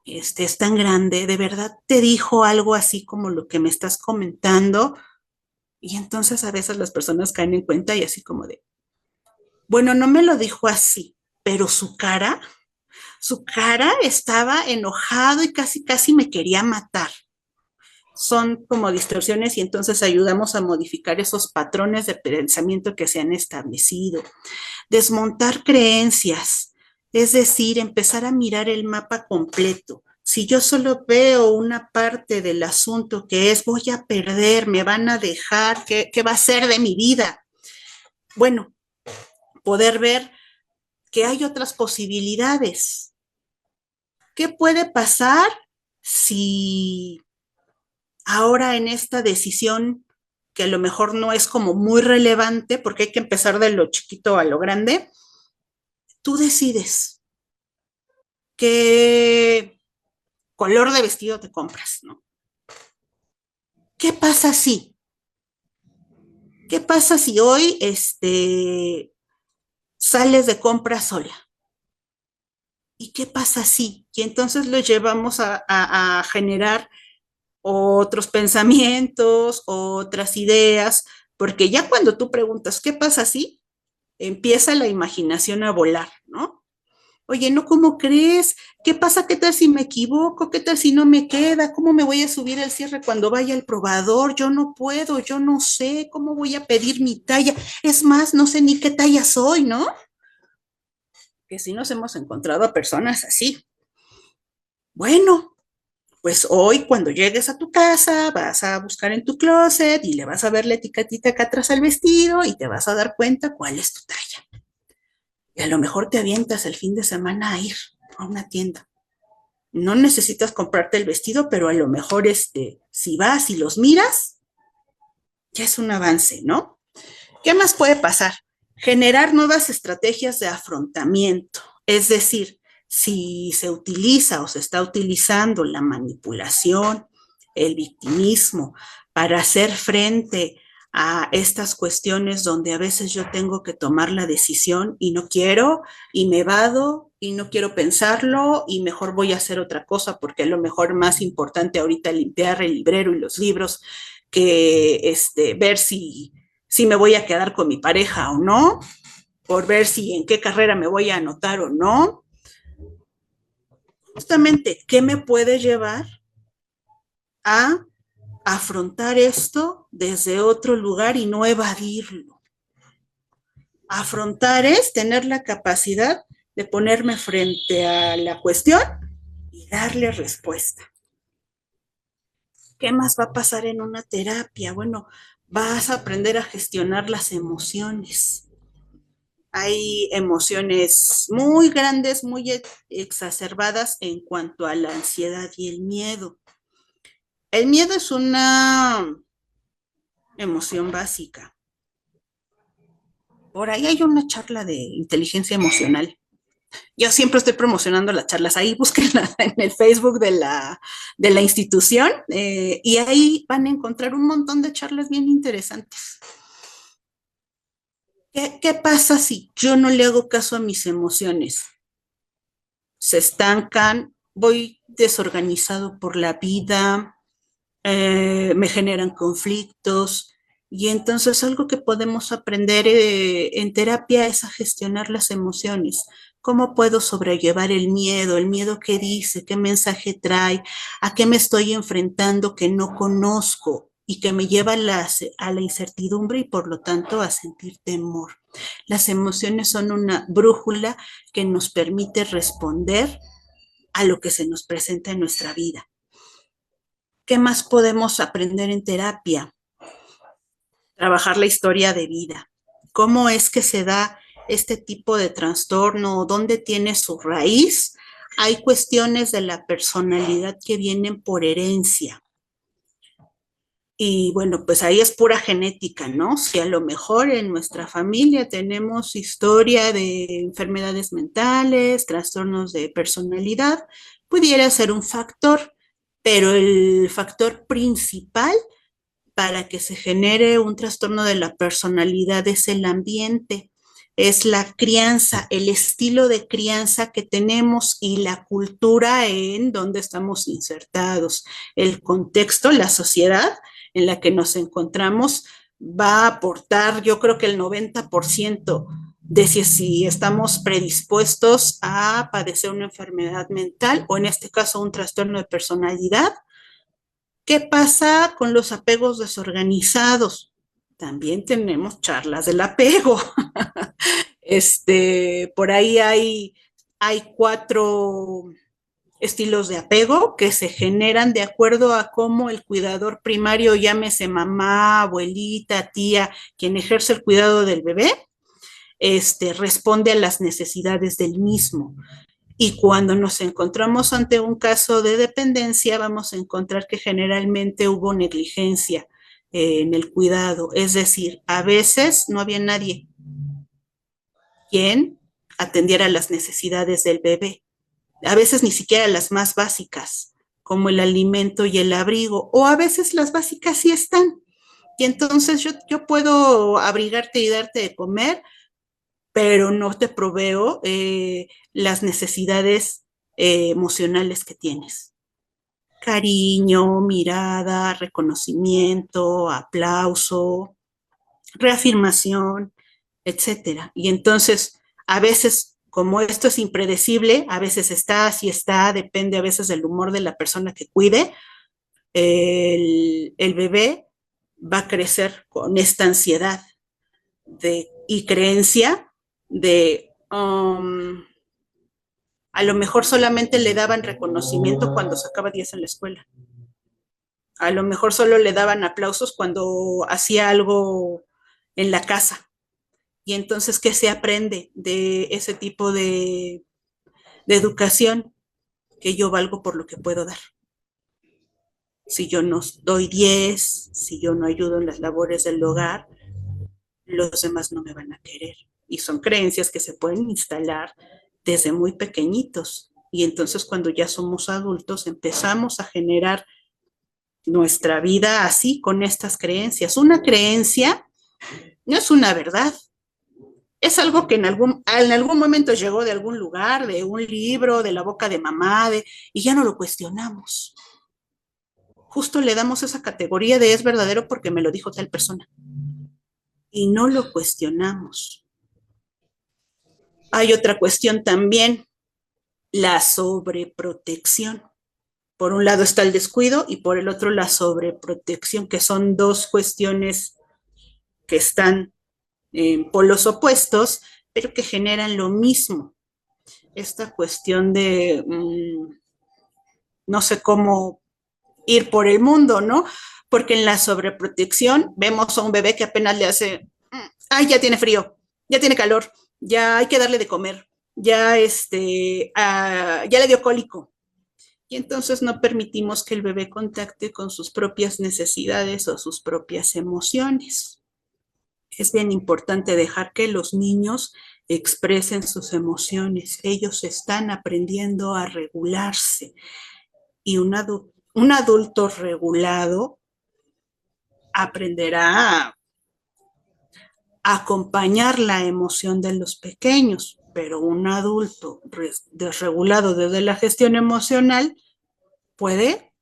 es tan grande, de verdad te dijo algo así como lo que me estás comentando. Y entonces a veces las personas caen en cuenta y así como de, bueno, no me lo dijo así, pero su cara estaba enojado y casi me quería matar. Son como distorsiones y entonces ayudamos a modificar esos patrones de pensamiento que se han establecido. Desmontar creencias, es decir, empezar a mirar el mapa completo. Si yo solo veo una parte del asunto que es voy a perder, me van a dejar, ¿qué va a ser de mi vida? Bueno, poder ver que hay otras posibilidades. ¿Qué puede pasar si ahora en esta decisión, que a lo mejor no es como muy relevante, porque hay que empezar de lo chiquito a lo grande, tú decides qué color de vestido te compras, ¿no? ¿Qué pasa si? ¿Qué pasa si hoy sales de compra sola? ¿Y qué pasa si? Y entonces lo llevamos a generar otros pensamientos, otras ideas, porque ya cuando tú preguntas, ¿qué pasa si? Empieza la imaginación a volar, ¿no? Oye, no, ¿cómo crees? ¿Qué pasa? ¿Qué tal si me equivoco? ¿Qué tal si no me queda? ¿Cómo me voy a subir el cierre cuando vaya al probador? Yo no puedo, yo no sé cómo voy a pedir mi talla. Es más, no sé ni qué talla soy, ¿no? Que sí nos hemos encontrado a personas así. Bueno, pues hoy cuando llegues a tu casa vas a buscar en tu closet y le vas a ver la etiquetita acá atrás al vestido y te vas a dar cuenta cuál es tu talla. Y a lo mejor te avientas el fin de semana a ir a una tienda. No necesitas comprarte el vestido, pero a lo mejor si vas y los miras, ya es un avance, ¿no? ¿Qué más puede pasar? Generar nuevas estrategias de afrontamiento, es decir, si se utiliza o se está utilizando la manipulación, el victimismo para hacer frente a estas cuestiones donde a veces yo tengo que tomar la decisión y no quiero y me evado y no quiero pensarlo y mejor voy a hacer otra cosa porque a lo mejor más importante ahorita limpiar el librero y los libros que ver si me voy a quedar con mi pareja o no, por ver si en qué carrera me voy a anotar o no. Justamente, ¿qué me puede llevar a afrontar esto desde otro lugar y no evadirlo? Afrontar es tener la capacidad de ponerme frente a la cuestión y darle respuesta. ¿Qué más va a pasar en una terapia? Bueno, vas a aprender a gestionar las emociones. Hay emociones muy grandes, muy exacerbadas en cuanto a la ansiedad y el miedo. El miedo es una emoción básica. Por ahí hay una charla de inteligencia emocional. Yo siempre estoy promocionando las charlas. Ahí búsquenlas en el Facebook de la institución y ahí van a encontrar un montón de charlas bien interesantes. ¿Qué pasa si yo no le hago caso a mis emociones? Se estancan, voy desorganizado por la vida, me generan conflictos y entonces algo que podemos aprender en terapia es a gestionar las emociones. ¿Cómo puedo sobrellevar el miedo? ¿El miedo qué dice? ¿Qué mensaje trae? ¿A qué me estoy enfrentando que no conozco y que me lleva a la incertidumbre y por lo tanto a sentir temor? Las emociones son una brújula que nos permite responder a lo que se nos presenta en nuestra vida. ¿Qué más podemos aprender en terapia? Trabajar la historia de vida. ¿Cómo es que se da este tipo de trastorno? ¿Dónde tiene su raíz? Hay cuestiones de la personalidad que vienen por herencia. Y bueno, pues ahí es pura genética, ¿no? Si a lo mejor en nuestra familia tenemos historia de enfermedades mentales, trastornos de personalidad, pudiera ser un factor, pero el factor principal para que se genere un trastorno de la personalidad es el ambiente, es la crianza, el estilo de crianza que tenemos y la cultura en donde estamos insertados, el contexto, la sociedad en la que nos encontramos va a aportar, yo creo que el 90% de si estamos predispuestos a padecer una enfermedad mental o en este caso un trastorno de personalidad. ¿Qué pasa con los apegos desorganizados? También tenemos charlas del apego. Por ahí hay 4 estilos de apego que se generan de acuerdo a cómo el cuidador primario, llámese mamá, abuelita, tía, quien ejerce el cuidado del bebé, responde a las necesidades del mismo. Y cuando nos encontramos ante un caso de dependencia, vamos a encontrar que generalmente hubo negligencia en el cuidado. Es decir, a veces no había nadie quien atendiera las necesidades del bebé. A veces ni siquiera las más básicas, como el alimento y el abrigo, o a veces las básicas sí están. Y entonces yo puedo abrigarte y darte de comer, pero no te proveo las necesidades emocionales que tienes. Cariño, mirada, reconocimiento, aplauso, reafirmación, etcétera. Y entonces, a veces, como esto es impredecible, a veces está, si está, depende a veces del humor de la persona que cuide, el bebé va a crecer con esta ansiedad y creencia de a lo mejor solamente le daban reconocimiento cuando sacaba 10 en la escuela. A lo mejor solo le daban aplausos cuando hacía algo en la casa. Y entonces, ¿qué se aprende de ese tipo de educación? Que yo valgo por lo que puedo dar. Si yo no doy 10, si yo no ayudo en las labores del hogar, los demás no me van a querer. Y son creencias que se pueden instalar desde muy pequeñitos. Y entonces cuando ya somos adultos empezamos a generar nuestra vida así, con estas creencias. Una creencia no es una verdad. Es algo que en algún momento llegó de algún lugar, de un libro, de la boca de mamá, y ya no lo cuestionamos. Justo le damos esa categoría de es verdadero porque me lo dijo tal persona. Y no lo cuestionamos. Hay otra cuestión también, la sobreprotección. Por un lado está el descuido y por el otro la sobreprotección, que son dos cuestiones que están en polos opuestos, pero que generan lo mismo. Esta cuestión de no sé cómo ir por el mundo, ¿no? Porque en la sobreprotección vemos a un bebé que apenas le hace, ay, ya tiene frío, ya tiene calor, ya hay que darle de comer, ya le dio cólico. Y entonces no permitimos que el bebé contacte con sus propias necesidades o sus propias emociones. Es bien importante dejar que los niños expresen sus emociones. Ellos están aprendiendo a regularse. Y un adulto regulado aprenderá a acompañar la emoción de los pequeños, pero un adulto desregulado desde la gestión emocional puede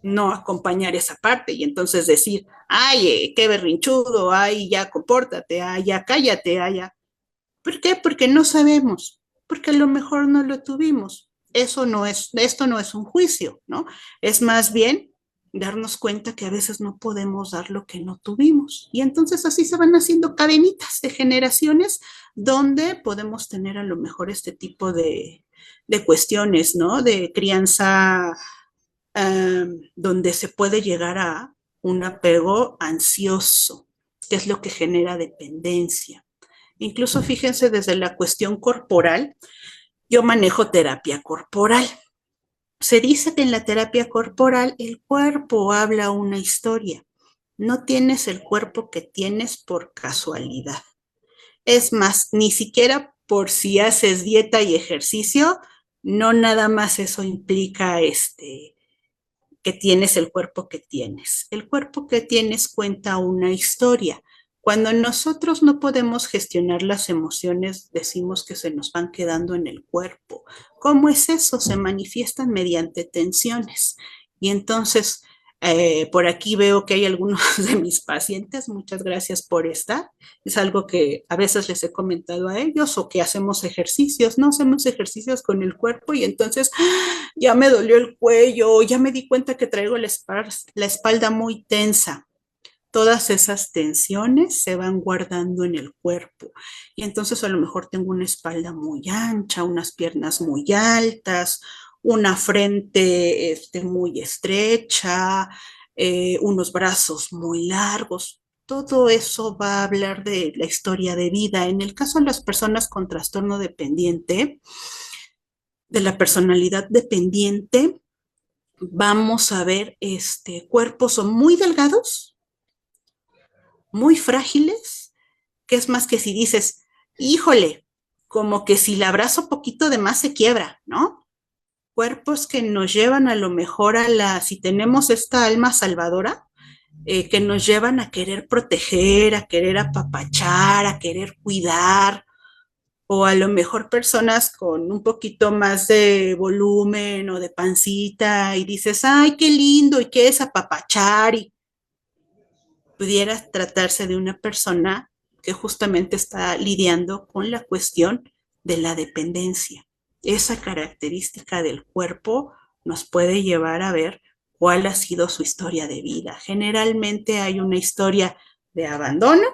no acompañar esa parte y entonces decir, ay, qué berrinchudo, ay, ya compórtate, ay, ya cállate, ay, ya. ¿Por qué? Porque no sabemos, porque a lo mejor no lo tuvimos. Esto no es un juicio, ¿no? Es más bien darnos cuenta que a veces no podemos dar lo que no tuvimos. Y entonces así se van haciendo cadenitas de generaciones donde podemos tener a lo mejor este tipo de cuestiones, ¿no? De crianza donde se puede llegar a un apego ansioso, que es lo que genera dependencia. Incluso fíjense desde la cuestión corporal, yo manejo terapia corporal. Se dice que en la terapia corporal el cuerpo habla una historia. No tienes el cuerpo que tienes por casualidad. Es más, ni siquiera por si haces dieta y ejercicio, no nada más eso implica que tienes el cuerpo que tienes. El cuerpo que tienes cuenta una historia. Cuando nosotros no podemos gestionar las emociones, decimos que se nos van quedando en el cuerpo. ¿Cómo es eso? Se manifiestan mediante tensiones. Y entonces, por aquí veo que hay algunos de mis pacientes, muchas gracias por estar. Es algo que a veces les he comentado a ellos o que hacemos ejercicios, ¿no? Hacemos ejercicios con el cuerpo y entonces ya me dolió el cuello, ya me di cuenta que traigo la espalda muy tensa. Todas esas tensiones se van guardando en el cuerpo y entonces a lo mejor tengo una espalda muy ancha, unas piernas muy altas, una frente muy estrecha, unos brazos muy largos. Todo eso va a hablar de la historia de vida. En el caso de las personas con trastorno dependiente, de la personalidad dependiente, vamos a ver cuerpos son muy delgados, muy frágiles, que es más que si dices, híjole, como que si la abrazo poquito de más se quiebra, ¿no? cuerpos que nos llevan a lo mejor si tenemos esta alma salvadora, que nos llevan a querer proteger, a querer apapachar, a querer cuidar, o a lo mejor personas con un poquito más de volumen o de pancita y dices, ay, qué lindo, y qué es apapachar, y pudiera tratarse de una persona que justamente está lidiando con la cuestión de la dependencia. Esa característica del cuerpo nos puede llevar a ver cuál ha sido su historia de vida. Generalmente hay una historia de abandono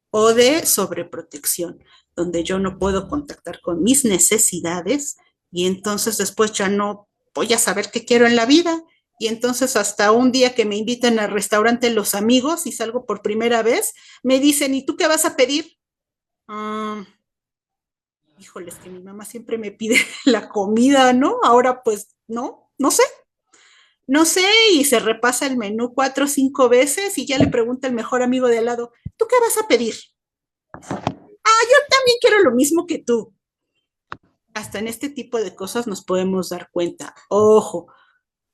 o de sobreprotección, donde yo no puedo contactar con mis necesidades y entonces después ya no voy a saber qué quiero en la vida. Y entonces hasta un día que me invitan al restaurante los amigos y salgo por primera vez, me dicen, ¿y tú qué vas a pedir? Híjole, es que mi mamá siempre me pide la comida, ¿no? Ahora pues no sé. No sé, y se repasa el menú 4 o 5 veces y ya le pregunta el mejor amigo de al lado, ¿tú qué vas a pedir? Yo también quiero lo mismo que tú. Hasta en este tipo de cosas nos podemos dar cuenta. Ojo,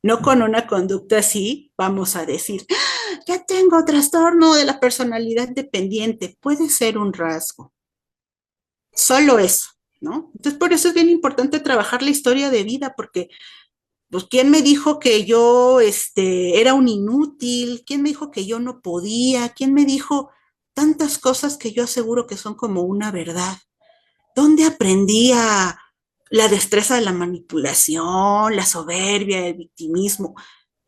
no con una conducta así vamos a decir, ya tengo trastorno de la personalidad dependiente. Puede ser un rasgo. Solo eso, ¿no? Entonces, por eso es bien importante trabajar la historia de vida, porque pues, ¿quién me dijo que yo era un inútil? ¿Quién me dijo que yo no podía? ¿Quién me dijo tantas cosas que yo aseguro que son como una verdad? ¿Dónde aprendí la destreza de la manipulación, la soberbia, el victimismo?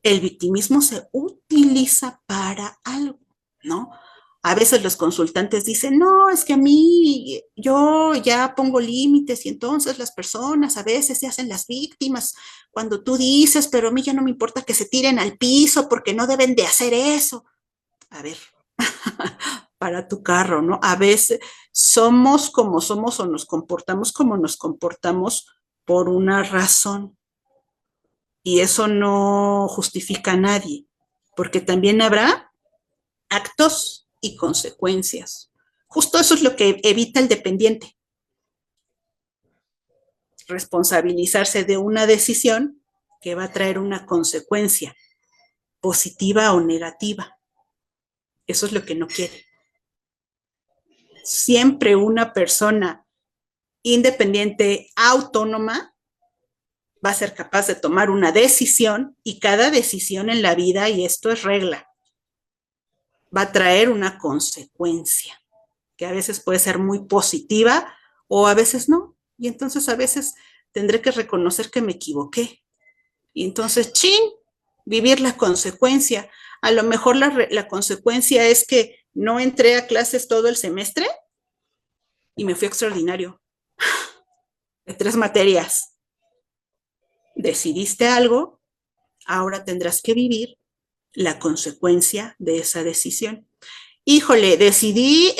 El victimismo se utiliza para algo, ¿no? A veces los consultantes dicen, no, es que a mí yo ya pongo límites y entonces las personas a veces se hacen las víctimas cuando tú dices, pero a mí ya no me importa que se tiren al piso porque no deben de hacer eso. A ver, para tu carro, ¿no? A veces somos como somos o nos comportamos como nos comportamos por una razón y eso no justifica a nadie, porque también habrá actos y consecuencias. Justo eso es lo que evita el dependiente. Responsabilizarse de una decisión que va a traer una consecuencia, positiva o negativa. Eso es lo que no quiere. Siempre una persona independiente, autónoma, va a ser capaz de tomar una decisión y cada decisión en la vida, y esto es regla, va a traer una consecuencia, que a veces puede ser muy positiva o a veces no. Y entonces a veces tendré que reconocer que me equivoqué. Y entonces, vivir la consecuencia. A lo mejor la consecuencia es que no entré a clases todo el semestre y me fui extraordinario. De 3 materias. Decidiste algo, ahora tendrás que vivir la consecuencia de esa decisión. Híjole, decidí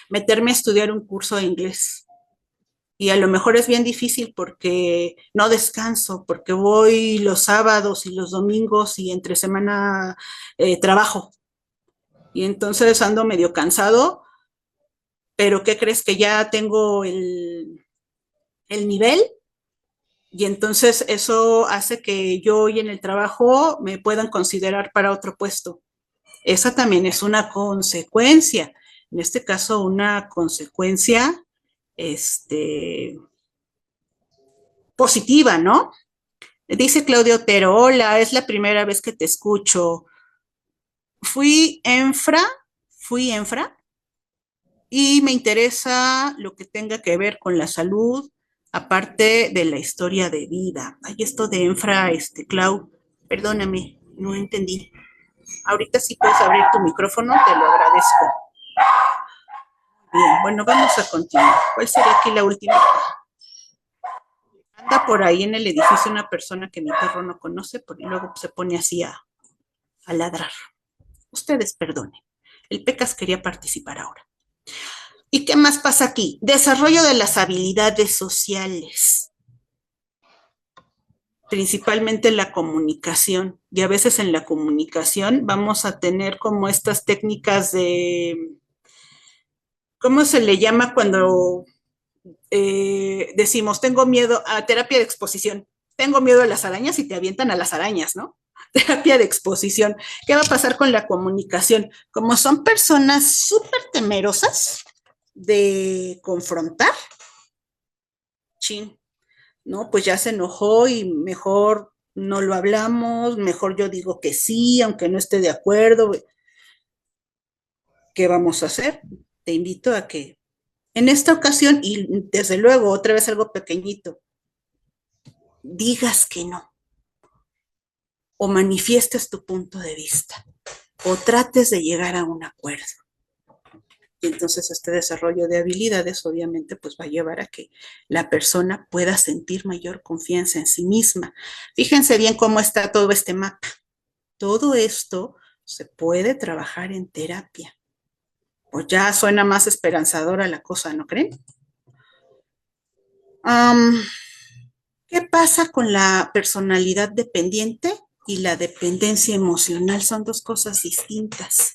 meterme a estudiar un curso de inglés. Y a lo mejor es bien difícil porque no descanso, porque voy los sábados y los domingos y entre semana trabajo. Y entonces ando medio cansado, pero ¿qué crees? Que ya tengo el nivel y entonces eso hace que yo hoy en el trabajo me puedan considerar para otro puesto. Esa también es una consecuencia. En este caso, una consecuencia positiva, ¿no? Dice Claudio Otero, hola, es la primera vez que te escucho. Fui enfra y me interesa lo que tenga que ver con la salud, aparte de la historia de vida. Ay, esto de enfra, Clau, perdóname, no entendí. Ahorita sí puedes abrir tu micrófono, te lo agradezco. Bien, bueno, vamos a continuar. ¿Cuál sería aquí la última? Anda por ahí en el edificio una persona que mi perro no conoce, y luego se pone así a ladrar. Ustedes perdonen. El Pecas quería participar ahora. ¿Y qué más pasa aquí? Desarrollo de las habilidades sociales. Principalmente la comunicación. Y a veces en la comunicación vamos a tener como estas técnicas de, ¿cómo se le llama cuando decimos, tengo miedo a terapia de exposición, tengo miedo a las arañas y te avientan a las arañas, ¿no? Terapia de exposición. ¿Qué va a pasar con la comunicación? Como son personas súper temerosas de confrontar, chin, ¿no? Pues ya se enojó y mejor no lo hablamos, mejor yo digo que sí, aunque no esté de acuerdo. ¿Qué vamos a hacer? Te invito a que en esta ocasión, y desde luego, otra vez algo pequeñito, digas que no, o manifiestes tu punto de vista, o trates de llegar a un acuerdo. Y entonces este desarrollo de habilidades obviamente pues va a llevar a que la persona pueda sentir mayor confianza en sí misma. Fíjense bien cómo está todo este mapa. Todo esto se puede trabajar en terapia. Pues ya suena más esperanzadora la cosa, ¿no creen? ¿Qué pasa con la personalidad dependiente y la dependencia emocional? Son dos cosas distintas.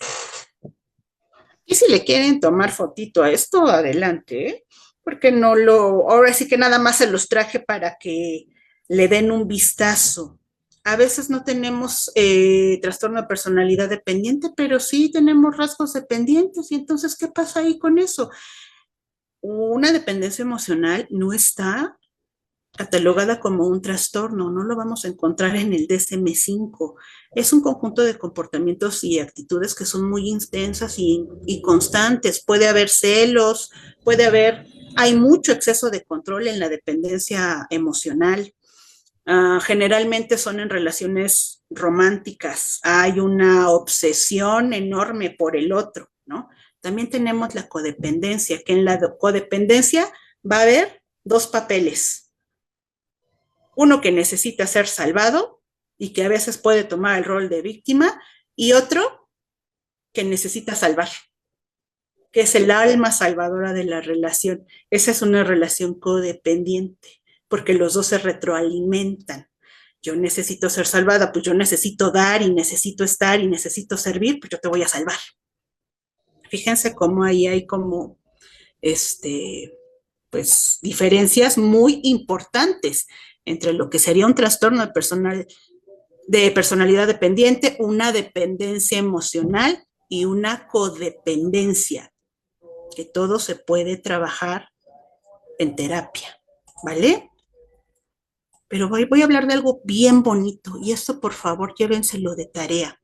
Y si le quieren tomar fotito a esto, adelante, ¿eh? Porque no lo, ahora sí que nada más se los traje para que le den un vistazo. A veces no tenemos trastorno de personalidad dependiente, pero sí tenemos rasgos dependientes. Y entonces, ¿qué pasa ahí con eso? Una dependencia emocional no está catalogada como un trastorno, no lo vamos a encontrar en el DSM-5. Es un conjunto de comportamientos y actitudes que son muy intensas y constantes. Puede haber celos, hay mucho exceso de control en la dependencia emocional. Generalmente son en relaciones románticas. Hay una obsesión enorme por el otro, ¿no? También tenemos la codependencia, que en la codependencia va a haber dos papeles. Uno que necesita ser salvado y que a veces puede tomar el rol de víctima, y otro que necesita salvar, que es el alma salvadora de la relación. Esa es una relación codependiente, porque los dos se retroalimentan. Yo necesito ser salvada, pues yo necesito dar y necesito estar y necesito servir, pues yo te voy a salvar. Fíjense cómo ahí hay como pues diferencias muy importantes entre lo que sería un trastorno de personalidad dependiente, una dependencia emocional y una codependencia, que todo se puede trabajar en terapia, ¿vale? Pero voy a hablar de algo bien bonito, y esto por favor llévenselo de tarea.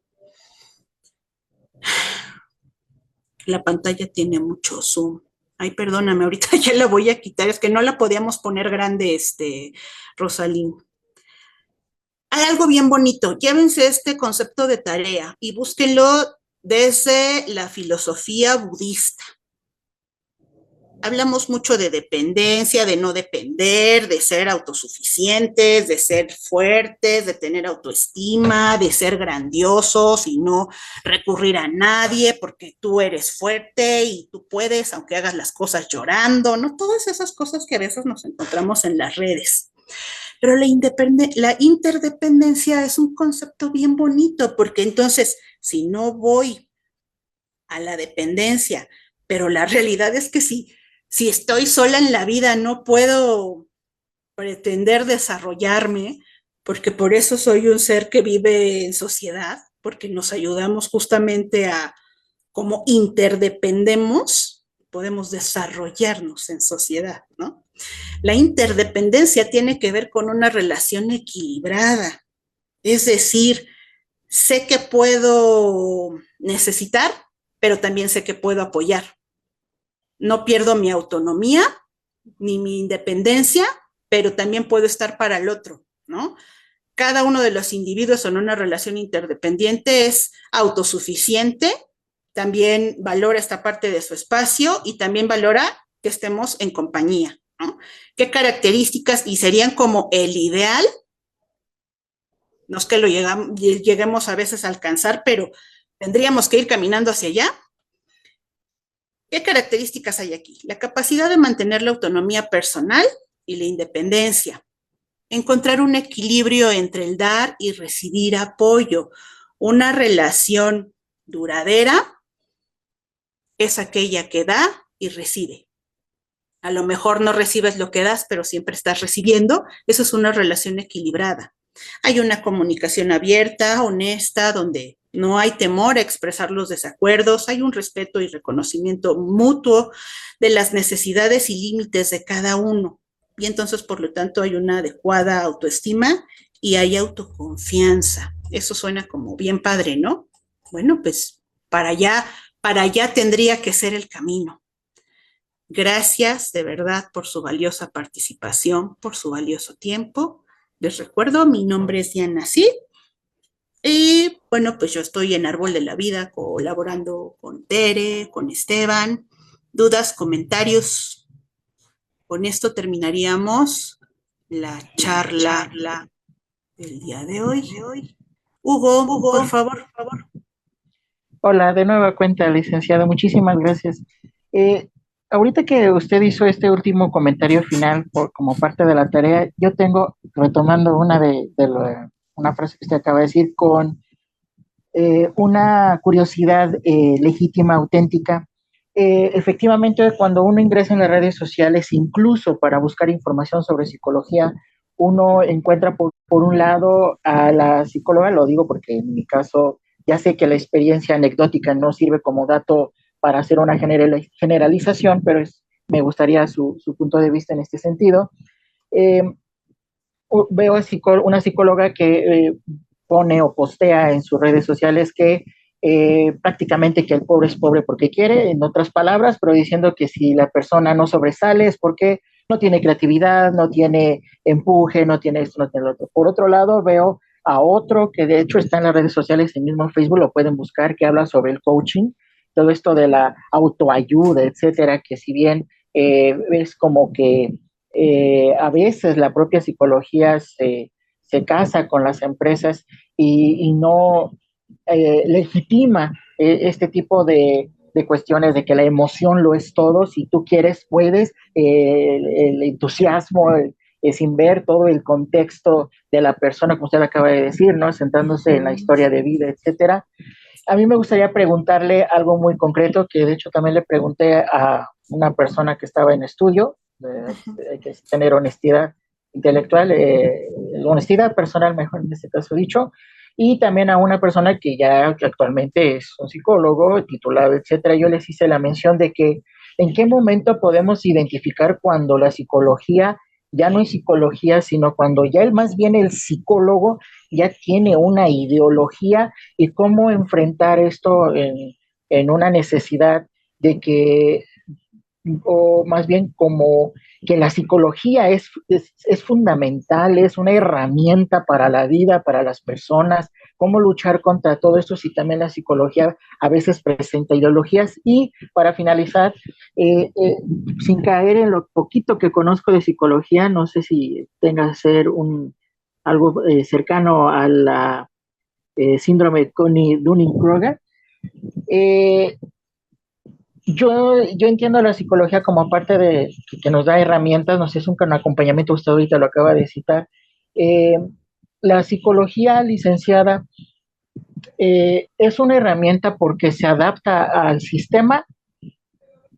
La pantalla tiene mucho zoom. Ay, perdóname, ahorita ya la voy a quitar, es que no la podíamos poner grande, Rosalín. Hay algo bien bonito, llévense este concepto de tarea y búsquenlo desde la filosofía budista. Hablamos mucho de dependencia, de no depender, de ser autosuficientes, de ser fuertes, de tener autoestima, de ser grandiosos y no recurrir a nadie porque tú eres fuerte y tú puedes, aunque hagas las cosas llorando, ¿no? Todas esas cosas que a veces nos encontramos en las redes. Pero la interdependencia es un concepto bien bonito, porque entonces, si no voy a la dependencia, pero la realidad es que si estoy sola en la vida, no puedo pretender desarrollarme, porque por eso soy un ser que vive en sociedad, porque nos ayudamos justamente a, como interdependemos, podemos desarrollarnos en sociedad, ¿no? La interdependencia tiene que ver con una relación equilibrada, es decir, sé que puedo necesitar, pero también sé que puedo apoyar. No pierdo mi autonomía ni mi independencia, pero también puedo estar para el otro, ¿no? Cada uno de los individuos en una relación interdependiente es autosuficiente, también valora esta parte de su espacio y también valora que estemos en compañía, ¿no? ¿Qué características? Y serían como el ideal, no es que lo lleguemos a veces a alcanzar, pero tendríamos que ir caminando hacia allá. ¿Qué características hay aquí? La capacidad de mantener la autonomía personal y la independencia. Encontrar un equilibrio entre el dar y recibir apoyo. Una relación duradera es aquella que da y recibe. A lo mejor no recibes lo que das, pero siempre estás recibiendo. Eso es una relación equilibrada. Hay una comunicación abierta, honesta, donde no hay temor a expresar los desacuerdos, hay un respeto y reconocimiento mutuo de las necesidades y límites de cada uno. Y entonces, por lo tanto, hay una adecuada autoestima y hay autoconfianza. Eso suena como bien padre, ¿no? Bueno, pues para allá tendría que ser el camino. Gracias de verdad por su valiosa participación, por su valioso tiempo. Les recuerdo, mi nombre es Diana Cid y bueno, pues yo estoy en Árbol de la Vida colaborando con Tere, con Esteban. ¿Dudas, comentarios? Con esto terminaríamos la charla del día de hoy. Hugo, por favor.
Hola, de nueva cuenta, licenciada, muchísimas gracias. Ahorita que usted hizo este último comentario final como parte de la tarea, yo tengo, retomando una frase que usted acaba de decir, con una curiosidad legítima, auténtica. Efectivamente, cuando uno ingresa en las redes sociales, incluso para buscar información sobre psicología, uno encuentra por un lado a la psicóloga, lo digo porque en mi caso ya sé que la experiencia anecdótica no sirve como dato para hacer una generalización, pero me gustaría su punto de vista en este sentido. Eh, Veo a una psicóloga que pone o postea en sus redes sociales que prácticamente que el pobre es pobre porque quiere, en otras palabras, pero diciendo que si la persona no sobresale es porque no tiene creatividad, no tiene empuje, no tiene esto, no tiene lo otro. Por otro lado, veo a otro que de hecho está en las redes sociales, en mismo Facebook lo pueden buscar, que habla sobre el coaching, todo esto de la autoayuda, etcétera, que si bien es como que a veces la propia psicología se casa con las empresas y no legitima este tipo de cuestiones de que la emoción lo es todo, si tú quieres, puedes, el entusiasmo, sin ver todo el contexto de la persona, como usted acaba de decir, ¿no? Centrándose en la historia de vida, etcétera. A mí me gustaría preguntarle algo muy concreto, que de hecho también le pregunté a una persona que estaba en estudio, hay que tener honestidad intelectual, honestidad personal, mejor en este caso dicho, y también a una persona que actualmente es un psicólogo titulado, etcétera. Yo les hice la mención de que en qué momento podemos identificar cuando la psicología ya no es psicología, sino cuando ya más bien el psicólogo ya tiene una ideología y cómo enfrentar esto en una necesidad de que, o más bien como que la psicología es fundamental, es una herramienta para la vida, para las personas, cómo luchar contra todo esto si también la psicología a veces presenta ideologías. Y para finalizar, sin caer en lo poquito que conozco de psicología, no sé si tenga que ser algo cercano a la síndrome Dunning-Kruger. Yo entiendo la psicología como parte de que nos da herramientas, no sé, es un acompañamiento, usted ahorita lo acaba de citar. Eh, la psicología licenciada es una herramienta porque se adapta al sistema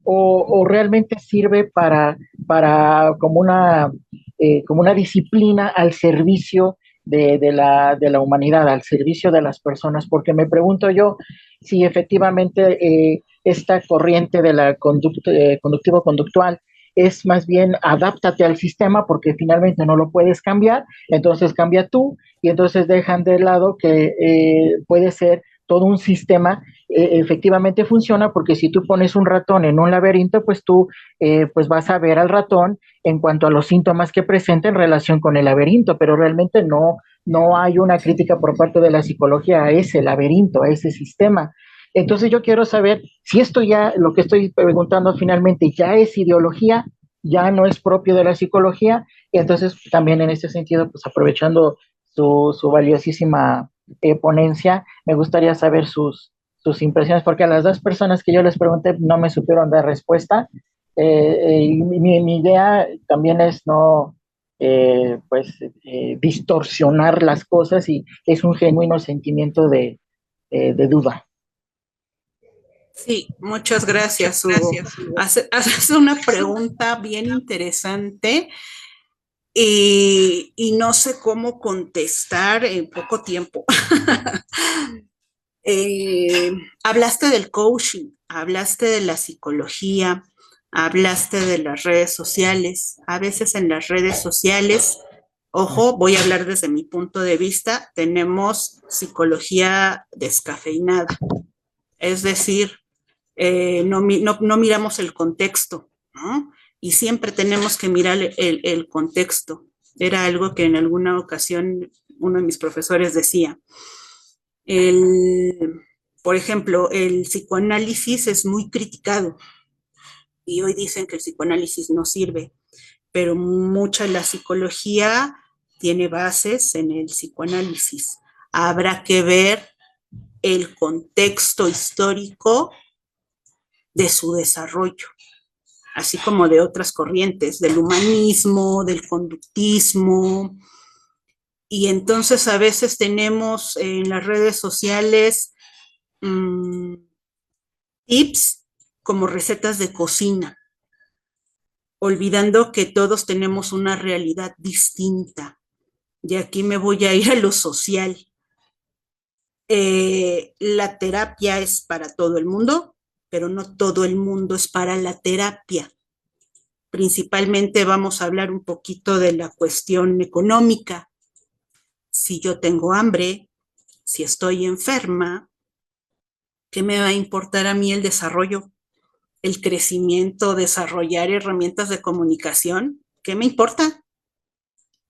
o realmente sirve para como una disciplina al servicio de la humanidad, al servicio de las personas, porque me pregunto yo si efectivamente esta corriente de la conductivo-conductual es más bien adáptate al sistema porque finalmente no lo puedes cambiar, entonces cambia tú y entonces dejan de lado que puede ser todo un sistema efectivamente funciona porque si tú pones un ratón en un laberinto, pues tú pues vas a ver al ratón en cuanto a los síntomas que presenta en relación con el laberinto, pero realmente no hay una crítica por parte de la psicología a ese laberinto, a ese sistema. Entonces yo quiero saber si esto ya, lo que estoy preguntando finalmente, ya es ideología, ya no es propio de la psicología, y entonces también en este sentido, pues aprovechando su valiosísima ponencia, me gustaría saber sus impresiones, porque a las dos personas que yo les pregunté no me supieron dar respuesta. Mi idea también es no distorsionar las cosas y es un genuino sentimiento de duda.
Sí, muchas gracias, Hugo. Haces una pregunta bien interesante y no sé cómo contestar en poco tiempo. Eh, Hablaste del coaching, hablaste de la psicología, hablaste de las redes sociales. A veces en las redes sociales, ojo, voy a hablar desde mi punto de vista, tenemos psicología descafeinada. Es decir, no miramos el contexto, ¿no? Y siempre tenemos que mirar el contexto. Era algo que en alguna ocasión uno de mis profesores decía. El, por ejemplo, el psicoanálisis es muy criticado y hoy dicen que el psicoanálisis no sirve, pero mucha de la psicología tiene bases en el psicoanálisis. Habrá que ver el contexto histórico de su desarrollo, así como de otras corrientes, del humanismo, del conductismo. Y entonces a veces tenemos en las redes sociales tips como recetas de cocina, olvidando que todos tenemos una realidad distinta. Y aquí me voy a ir a lo social. La terapia es para todo el mundo, pero no todo el mundo es para la terapia. Principalmente vamos a hablar un poquito de la cuestión económica. Si yo tengo hambre, si estoy enferma, ¿qué me va a importar a mí el desarrollo, el crecimiento, desarrollar herramientas de comunicación? ¿Qué me importa?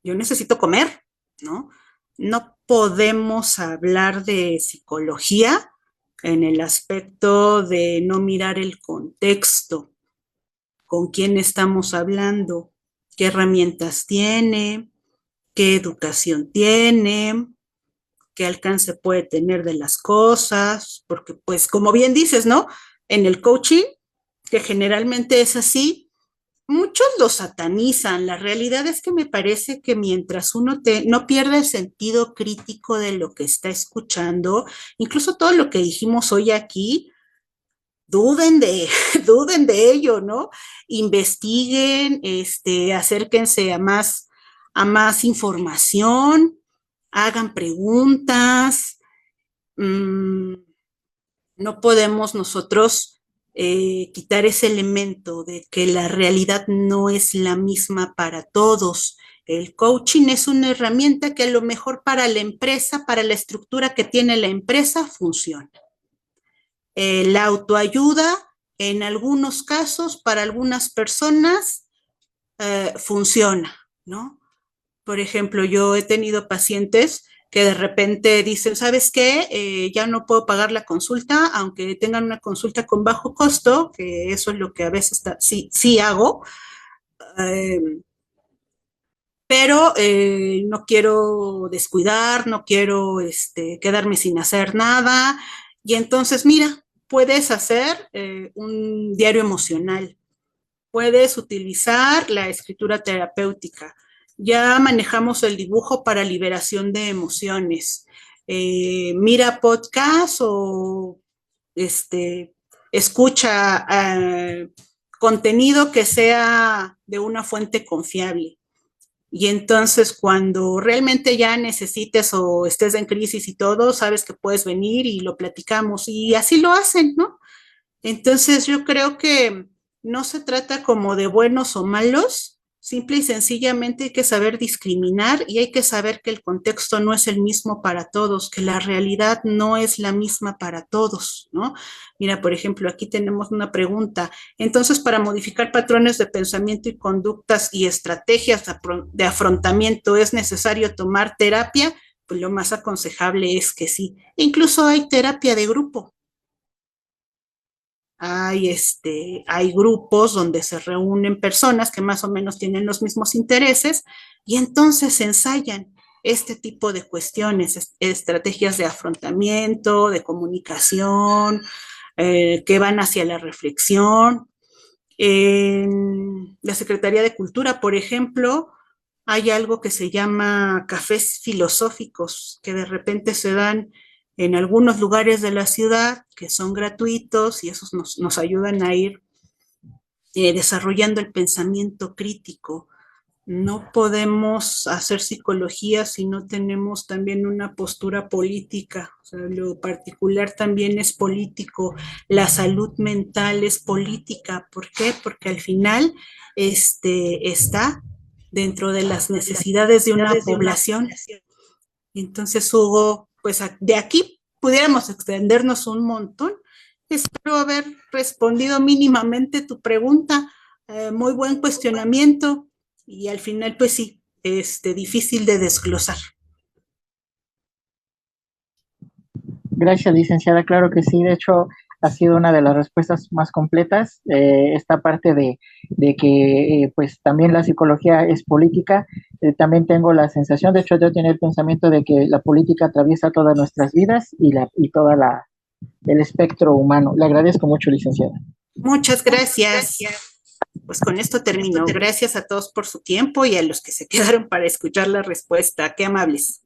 Yo necesito comer, ¿no? No podemos hablar de psicología en el aspecto de no mirar el contexto, con quién estamos hablando, qué herramientas tiene, qué educación tiene, qué alcance puede tener de las cosas, porque pues como bien dices, ¿no? En el coaching, que generalmente es así, muchos lo satanizan. La realidad es que me parece que mientras uno no pierde el sentido crítico de lo que está escuchando, incluso todo lo que dijimos hoy aquí, duden de, duden de ello, ¿no? Investiguen, acérquense a más información, hagan preguntas. Mmm, no podemos nosotros quitar ese elemento de que la realidad no es la misma para todos. El coaching es una herramienta que a lo mejor para la empresa, para la estructura que tiene la empresa, funciona. La autoayuda, en algunos casos, para algunas personas, funciona, ¿no? Por ejemplo, yo he tenido pacientes que de repente dicen, ¿sabes qué? Ya no puedo pagar la consulta, aunque tengan una consulta con bajo costo, que eso es lo que a veces sí hago, eh, pero no quiero descuidar, no quiero quedarme sin hacer nada. Y entonces, mira, puedes hacer un diario emocional, puedes utilizar la escritura terapéutica. Ya manejamos el dibujo para liberación de emociones. Mira podcast o escucha contenido que sea de una fuente confiable. Y entonces cuando realmente ya necesites o estés en crisis y todo, sabes que puedes venir y lo platicamos. Y así lo hacen, ¿no? Entonces yo creo que no se trata como de buenos o malos, simple y sencillamente hay que saber discriminar y hay que saber que el contexto no es el mismo para todos, que la realidad no es la misma para todos, ¿no? Mira, por ejemplo, aquí tenemos una pregunta. Entonces, para modificar patrones de pensamiento y conductas y estrategias de afrontamiento, ¿es necesario tomar terapia? Pues lo más aconsejable es que sí. Incluso hay terapia de grupo. Hay grupos donde se reúnen personas que más o menos tienen los mismos intereses y entonces ensayan este tipo de cuestiones, estrategias de afrontamiento, de comunicación, que van hacia la reflexión. En la Secretaría de Cultura, por ejemplo, hay algo que se llama cafés filosóficos, que de repente se dan en algunos lugares de la ciudad que son gratuitos y esos nos ayudan a ir desarrollando el pensamiento crítico. No podemos hacer psicología si no tenemos también una postura política. O sea, lo particular también es político. La salud mental es política. ¿Por qué? Porque al final está dentro de las necesidades de una población. Entonces, Hugo, pues de aquí pudiéramos extendernos un montón. Espero haber respondido mínimamente tu pregunta. Muy buen cuestionamiento. Y al final, pues sí, difícil de desglosar.
Gracias, licenciada. Claro que sí. De hecho, ha sido una de las respuestas más completas. Esta parte de que, pues, también la psicología es política. También tengo la sensación, de hecho, yo tenía el pensamiento de que la política atraviesa todas nuestras vidas y todo el espectro humano. Le agradezco mucho, licenciada.
Muchas gracias. Pues con esto termino. Gracias a todos por su tiempo y a los que se quedaron para escuchar la respuesta. Qué amables.